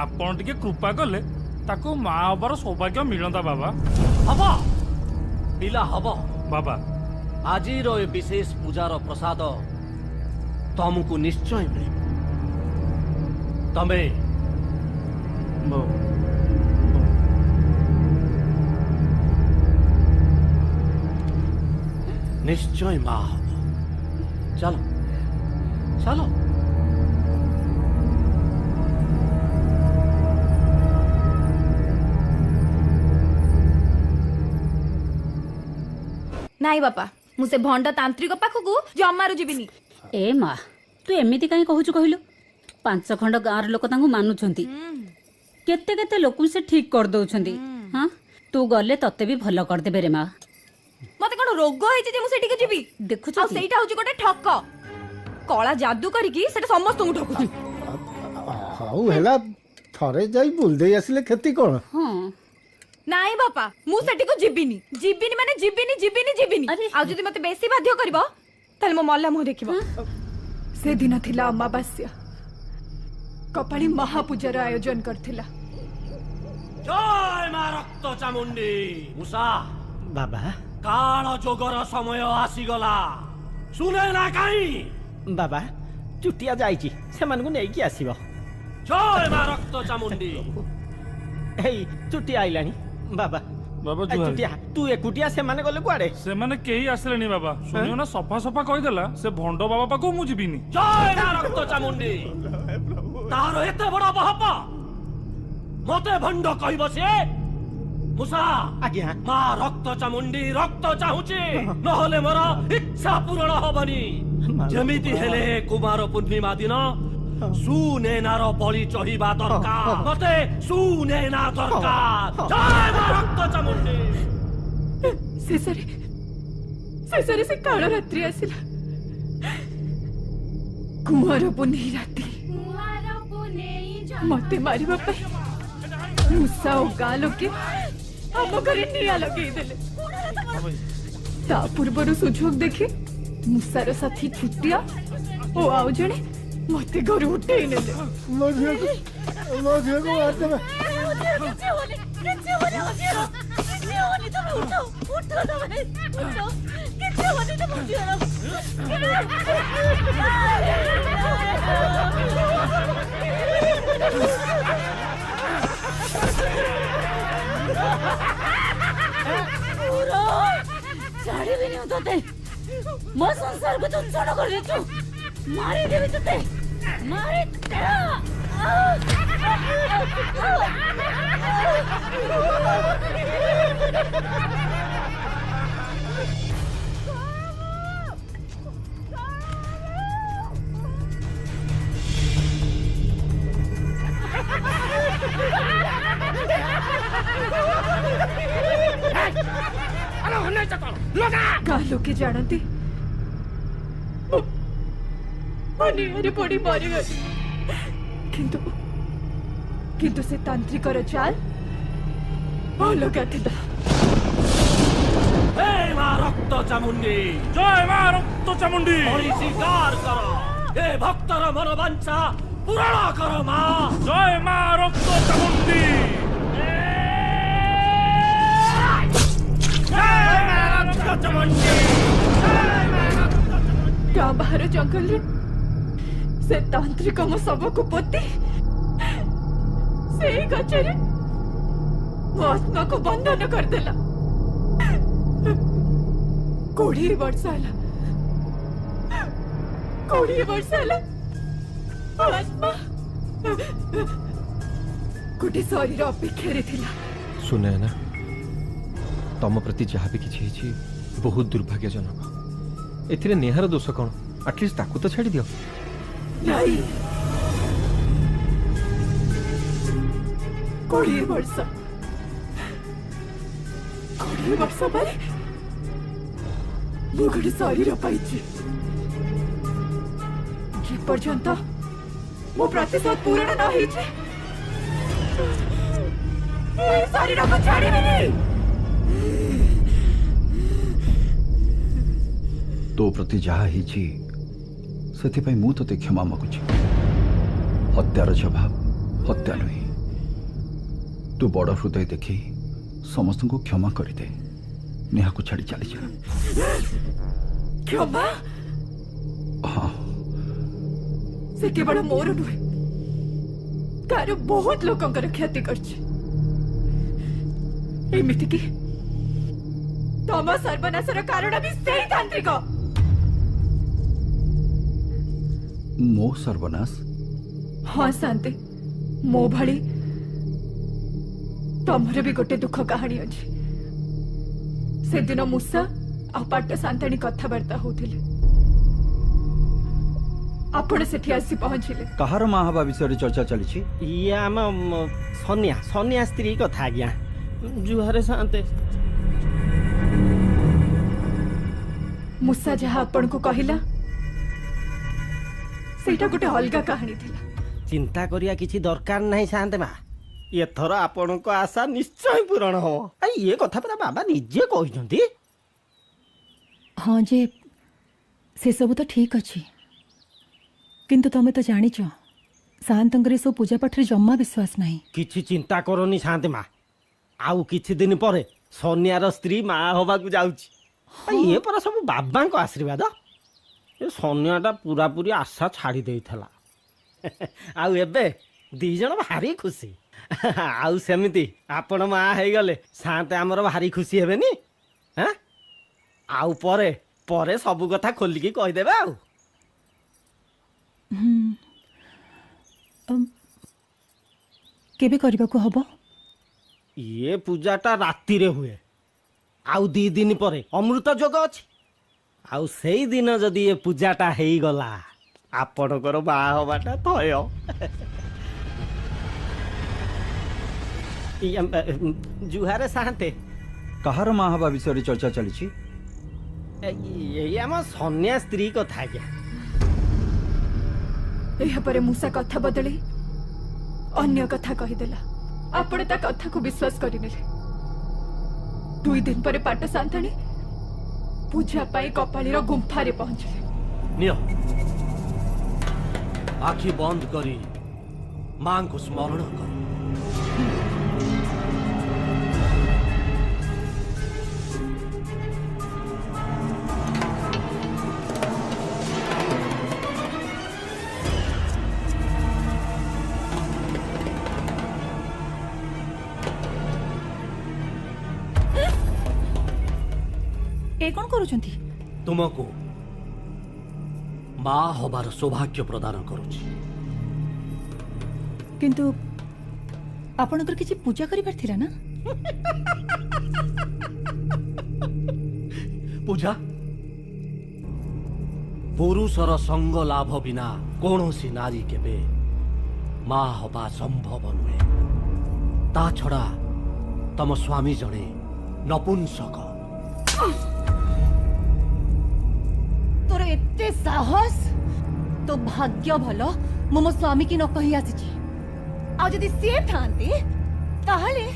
आपण टिके कृपा कले ताको माँ हबार सौभाग्य मिलता बाबा हब पिला हब बाबा आजिर ए विशेष पूजार प्रसाद तुमको निश्चय मिले तमे निश्चय माँ हब चलो चलो ନାଇଁ ବାପା ମୁଁ ସେ ଭଣ୍ଡ ତାନ୍ତ୍ରିକ ପାଖକୁ ଜମାରୁ ଯିବିନି। ଏ ମା ତୁ ଏମିତି କାହିଁ କହୁଛୁ କହିଲୁ? 5 ଖଣ୍ଡ ଗାଁର ଲୋକ ତାଙ୍କୁ ମାନୁଛନ୍ତି, କେତେ କେତେ ଲୋକଙ୍କୁ ସେ ଠିକ କରିଦଉଛନ୍ତି। ହଁ ତୁ ଗଲେ ତତେ ବି ଭଲ କରିଦେବେ ରେ ମା। ମତେ କଣ ରୋଗ ହେଇଛି ଯେ ମୁଁ ସେଠିକି ଯିବି? ଦେଖୁଛୁ ଆଉ ସେଇଟା ହଉଛି ଗୋଟେ ଠକ, କଳା ଯାଦୁ କରିକି ସେଟା ସମସ୍ତଙ୍କୁ ଠକୁଛି। ହଉ ହେଲା, ଥରେ ଯାଇ ବୁଲି ଦେଇ ଆସିଲେ କ୍ଷତି କଣ? ନାଇଁ ବାପା ମୁଁ ସେଠିକୁ ଯିବିନି, ଯିବିନି ମାନେ ଯିବିନି ଯିବିନି ଯିବିନି। ଆଉ ଯଦି ମତେ ବେଶୀ ବାଧ୍ୟ କରିବ ତାହେଲେ ମୋ ମଲା ମୁହଁ ଦେଖିବ। ସେଦିନ ଥିଲା ଅମାବାସ୍ୟା, କପାଳି ମହାପୂଜାର ଆୟୋଜନ କରିଥିଲା। जय मां रक्त चामुंडी मुसा बाबा काल जोगर समय आसीगला सुने ना काई बाबा चुटिया जाइची सेमानकु नेकी आसीबो। जय मां रक्त चामुंडी एई चुटिया आइलानी बाबा बाबा ए, चुटिया तू एकुटिया सेमाने गले कुआडे? सेमाने केही आसलेनी बाबा सुनियो ना सफा सफा कहि देला से भंडो बाबा पाको मु जिबिनी। जय मां रक्त चामुंडी तारो एते बड़ा बहपा मते भंड कहबो से मुसा आज्ञा मां रक्त चामुंडी रक्त चाहुची नहले मोर इच्छा पूर्ण होबनी। जेमिति हेले कुमार पूर्णिमा दिन सुनेनार बलि चहिबा दरकार मते सुनेना दरकार। जय मां रक्त चामुंडी। शेषरे से काल रात्रि आसिला कुमार पुनेई राति मते मारिबा पे मुसा और गाँ लोके आम घरे निया लगे देले। ता पूर्वर सुजोग देखि मुसार साथी छुटिया ओ आउ जणे मते घर उठेई नेले। ମୋ ଝିଅକୁ ମାରିଦେବେ। ଛାଡ଼ିବିନି ମୁଁ ତତେ, ମୋ ସଂସାରକୁ ତୁ ଛଡ଼ କରିଦେଇଛୁ, ମାରିଦେବି ତତେ, गाँ लोके जानती अरे पड़ी मरी गली किंतु किंतु से तांत्रिकर चाल अलगा थिला। हे मां रक्त चामुंडी जय मां रक्त चामुंडी बलि स्वीकार करो हे भक्तर मनोवांछा पूर्ण करो मां। जय मां रक्त चामुंडी गाँ बाहर जंगल रे से तांत्रिक मो सब को पोती से गचरे मो आत्मा को बंधन कर देला। 20 वर्ष आला 20 वर्ष आला आत्मा गोटे शरीर अपेक्षा रे थिला। सुने ना तम प्रति जहाँ भी किछि ହେଇଛି बहुत दुर्भाग्यजनक। एथिरे नेहार दोष कौन? एटलिस्ट ताकू तो छाड़ी दियो। नहीं 20 वर्ष पर मु गोटे शरीर पाइछि जे पर्यंत मो प्रतिशत पूर्ण न होइछि शरीर को छाड़िबिनी। तो प्रति जहा ହେଇଛି ସେଥିପାଇଁ ମୁଁ ତତେ କ୍ଷମା ମାଗୁଛି। ହତ୍ୟାର ଜବାବ ହତ୍ୟା ନୁହେଁ। तू बड़ हृदय देखी समस्त को क्षमा करदे नेहा को छाड़ी चली जा। क्षमा हाँ से केवल मोर नुहे तार बहुत लोकंकर क्षति करछि एमिति कि तम सर्वनाशर कारण भी सेही तांत्रिक मो सर्वनाश। हाँ शांति मो भली तमर भी गोटे दुख कहानी अच्छी से दिन मूसा आ पाट शांताणी कथबार्ता होथिले आपण सेठी आसी पहुंचिले। कहार माँ हवा विषय चर्चा चली ये आम सोनिया सोनिया स्त्री कथा आज्ञा जुहारे शांते मूसा जहाँ आपण को कहिला सेटा गोटे अलगा कहानी थिला। चिंता करिया किछि दरकार नहीं शांते माँ ये थर आपण को आशा निश्चय पूरण हो। ये कथा परा बाबा निजे कहिसंती। हाँ जे से सब तो ठीक अच्छी किंतु तमें तो जानिच शांतर सब पूजा पाठ जम्मा विश्वास नहीं। किछि चिंता करनी शांति माँ आउ किछि दिन पर सोनियार स्त्री माँ होबाकू जाउची। ये पर सब बाबा को आशीर्वाद ये सोनियाटा पूरा पूरी आशा छाड़ी देइथला आउ एबे दी जण भारी खुशी आउ सेमिति आपण माँ हे गले शांते हमर भारी खुशी हेबेनी। हैं आउ परे परे सब कथा खोलिकी कहि देबे आउ। केबे करबाकू हबो? ये पूजाटा राति रे हुए आउ 2 दिन परे अमृत जोग अछि आउ सेई दिन जदि ये पूजाटा हेई गला आपणकर बा हबाटा थय। जुहारे साहते कहार माँ हवा विषय चर्चा चली ये आम सोनिया स्त्री कथा क्या यहाँ पर मूसा कथा बदली अन्य कथा कहीदेला आपण ता कथा को विश्वास करिनेले। 2 दिन पर पाट शांताणी पूजा पाई कपालीर गुंफा रे पहुंचले। नियो आखि बंद करी मां को स्मरण करो। ए कौन करूछंती? तुमको माँ हबार सौभाग्य प्रदान करुछि। किंतु आपनकर किछि पूजा करिबार थिला ना? पूजा पुरुषर संग लाभ बिना कौनसी नारी केबे माँ हबा संभव नुहे। ता छड़ा तम स्वामी जणे नपुंसक। तोर एते साहस तो भाग्य भलो मो स्वामी की न कही आसी आ जदि से थांते ताहले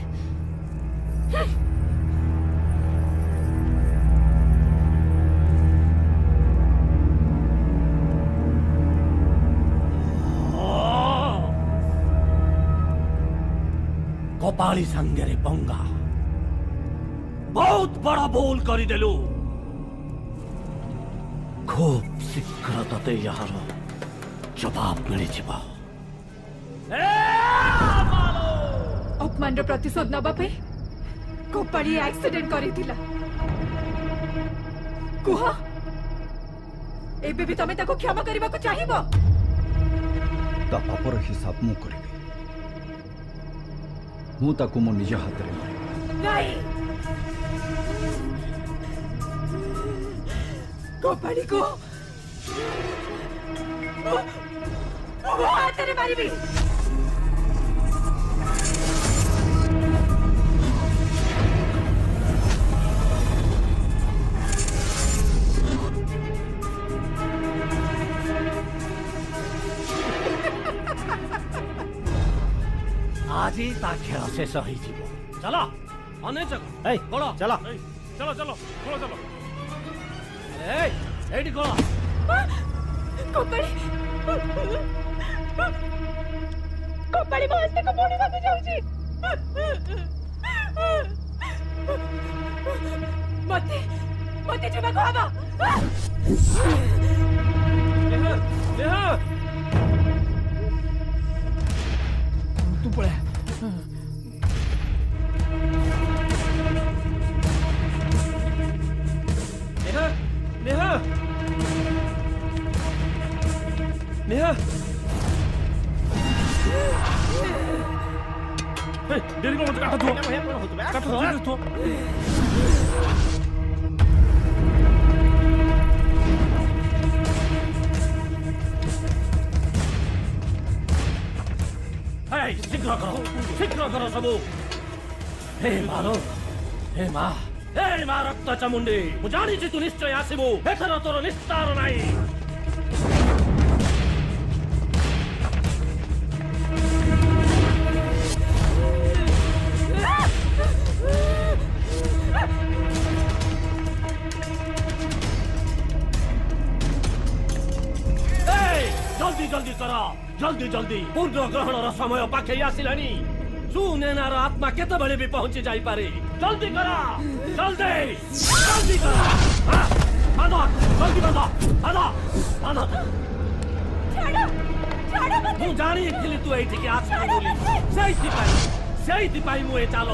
कपाली संगरे पंगा बहुत बड़ा बोल करी देलु। खूब शीघ्र तते यार जवाब मिली जीवा। अपमान प्रतिशोध नबा पे कपाली एक्सीडेंट करिथिला। कुह एबे भी तमे ताको क्षमा करबा को चाहिबो? ता पापर हिसाब मु करिबे। मु ताको मो निज हाथ रे मारे। नहीं कपाली को वो हाथ रे मारिबी। आज ही ता खेल शेष होई जीवो। चलो अने जगह ए गोळो चलो चलो चलो गोळो चलो। ए एडी गोळो कपाली कपाली बहस को मोड़ी भाग जाउची। मते मते जीवा को हबा नेहा तू पळे नेहा नेहा नेहा डेरी को मत काट दो काट दो शीघ्र करो सबू हे मालो हे माँ रक्त चामुंडी मु जानी तू निश्चय आसबू एथर तोर निस्तार नहीं जल्दी जल्दी करा जल्दी जल्दी पूर्ण ग्रहण समय पाखे आसिलानी सुनेनार आत्मा केते बड़े भी पहुंची जाई पारे जल्दी करा जल्दी जल्दी करा बांधो जल्दी बांधो बांधो बांधो मु जानी थिली तू एठी के आछा बोली सेही पाई मु ए चालो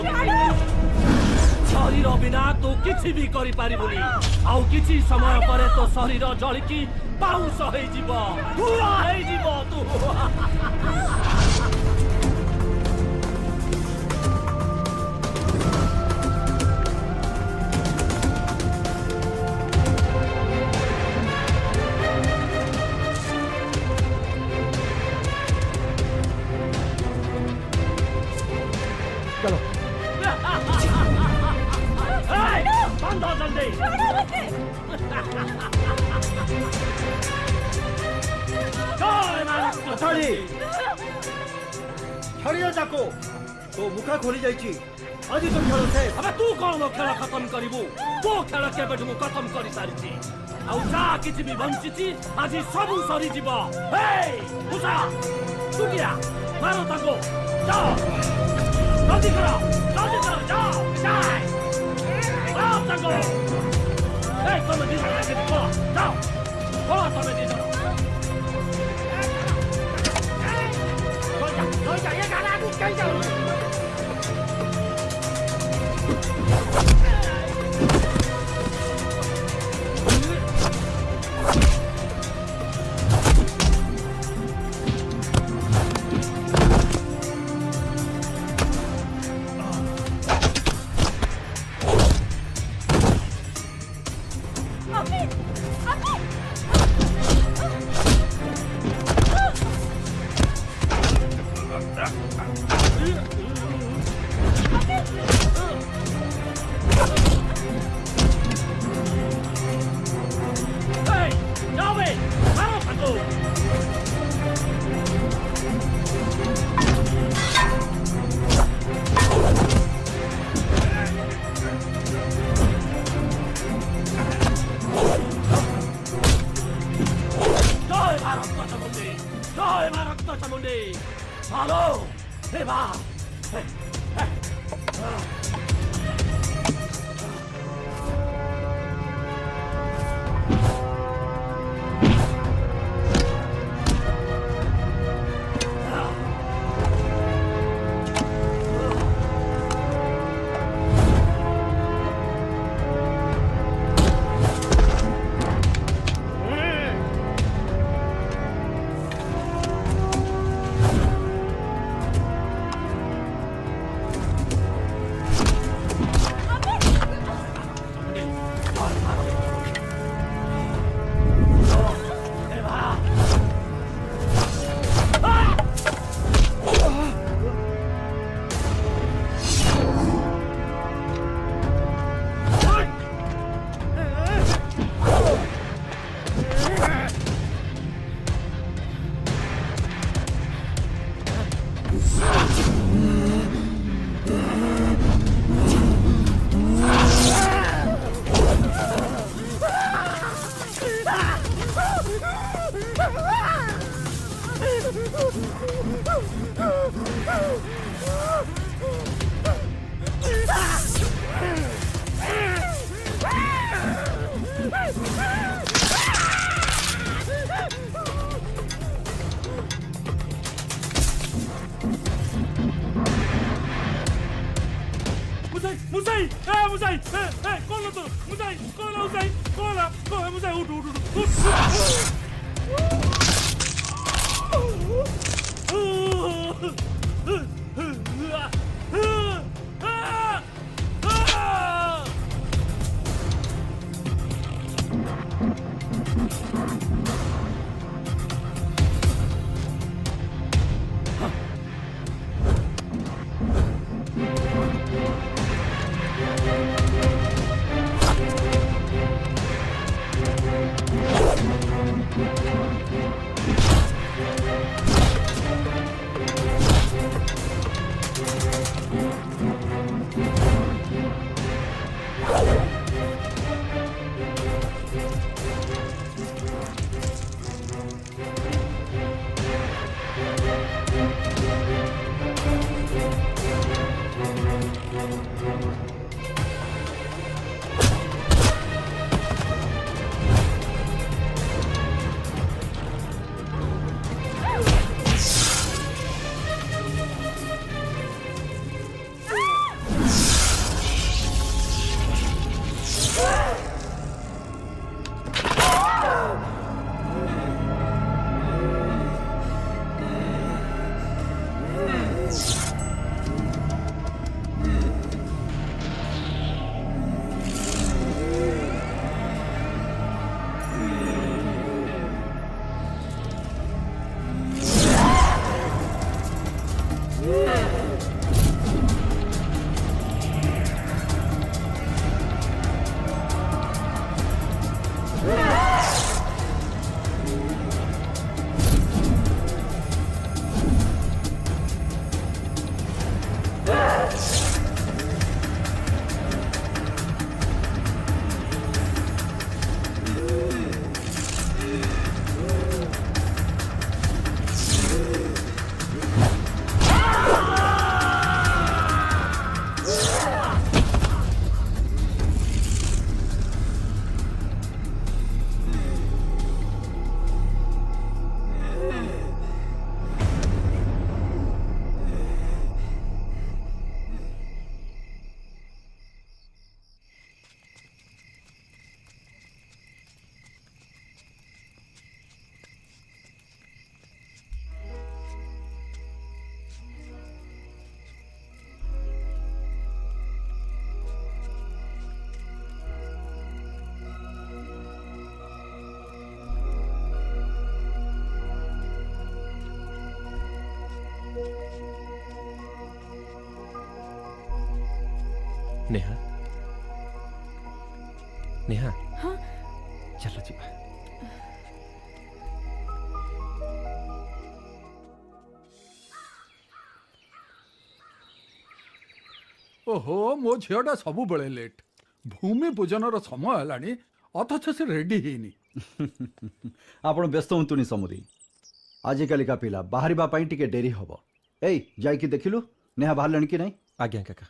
शरीर बिना तू किछि भी करि पारि बोली आउ किछि समय परे तो शरीर जळकी पाउस होई जीव धुआ होई जीव तू चलो बंद हो जल्दी छाड़ी छाड़ियो जाको तो मुखा खोली जाइछि आज तो खेल से अबे तू कौन खेल खत्म करिबू तो खेल केबे मु खत्म करि सारिछि आउ जा किछि भी बंचिछि आज सब सरी जीव हे उसा सुगिया मारो ताको जाओ जल्दी करो जाओ जाए आओ ताको ए तुम दी जाओ तुम दी जाओ ये गाना तू कहीं जाओ मुसाई ए मुसाई ए कौन लो तो मुसाई कौन लो मुसाई कौन है मुसाई उठ उठ उठ नेहा नेहा हाँ चलो जी ओहो मो झीटा सब बड़े लेट भूमि पूजन समय है अथच से रेडी ହେଇନି आपण व्यस्त हुंतुनी समुदी आजिकल का पिला बाहरिबा पई टिके डेरी हबो एई जाई कि देखिलु नेहा बाहरलण कि नहीं आज्ञा काका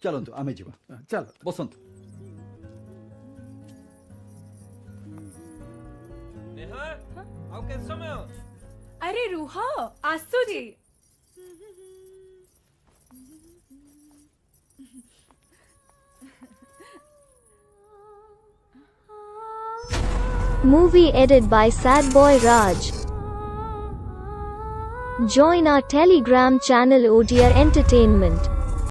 चलंतु आमे जीवा चल बसंत नेहा आउ के समय अरे रुह आसु जी Movie edited by Sad Boy Raj. Join our Telegram channel ODR Entertainment.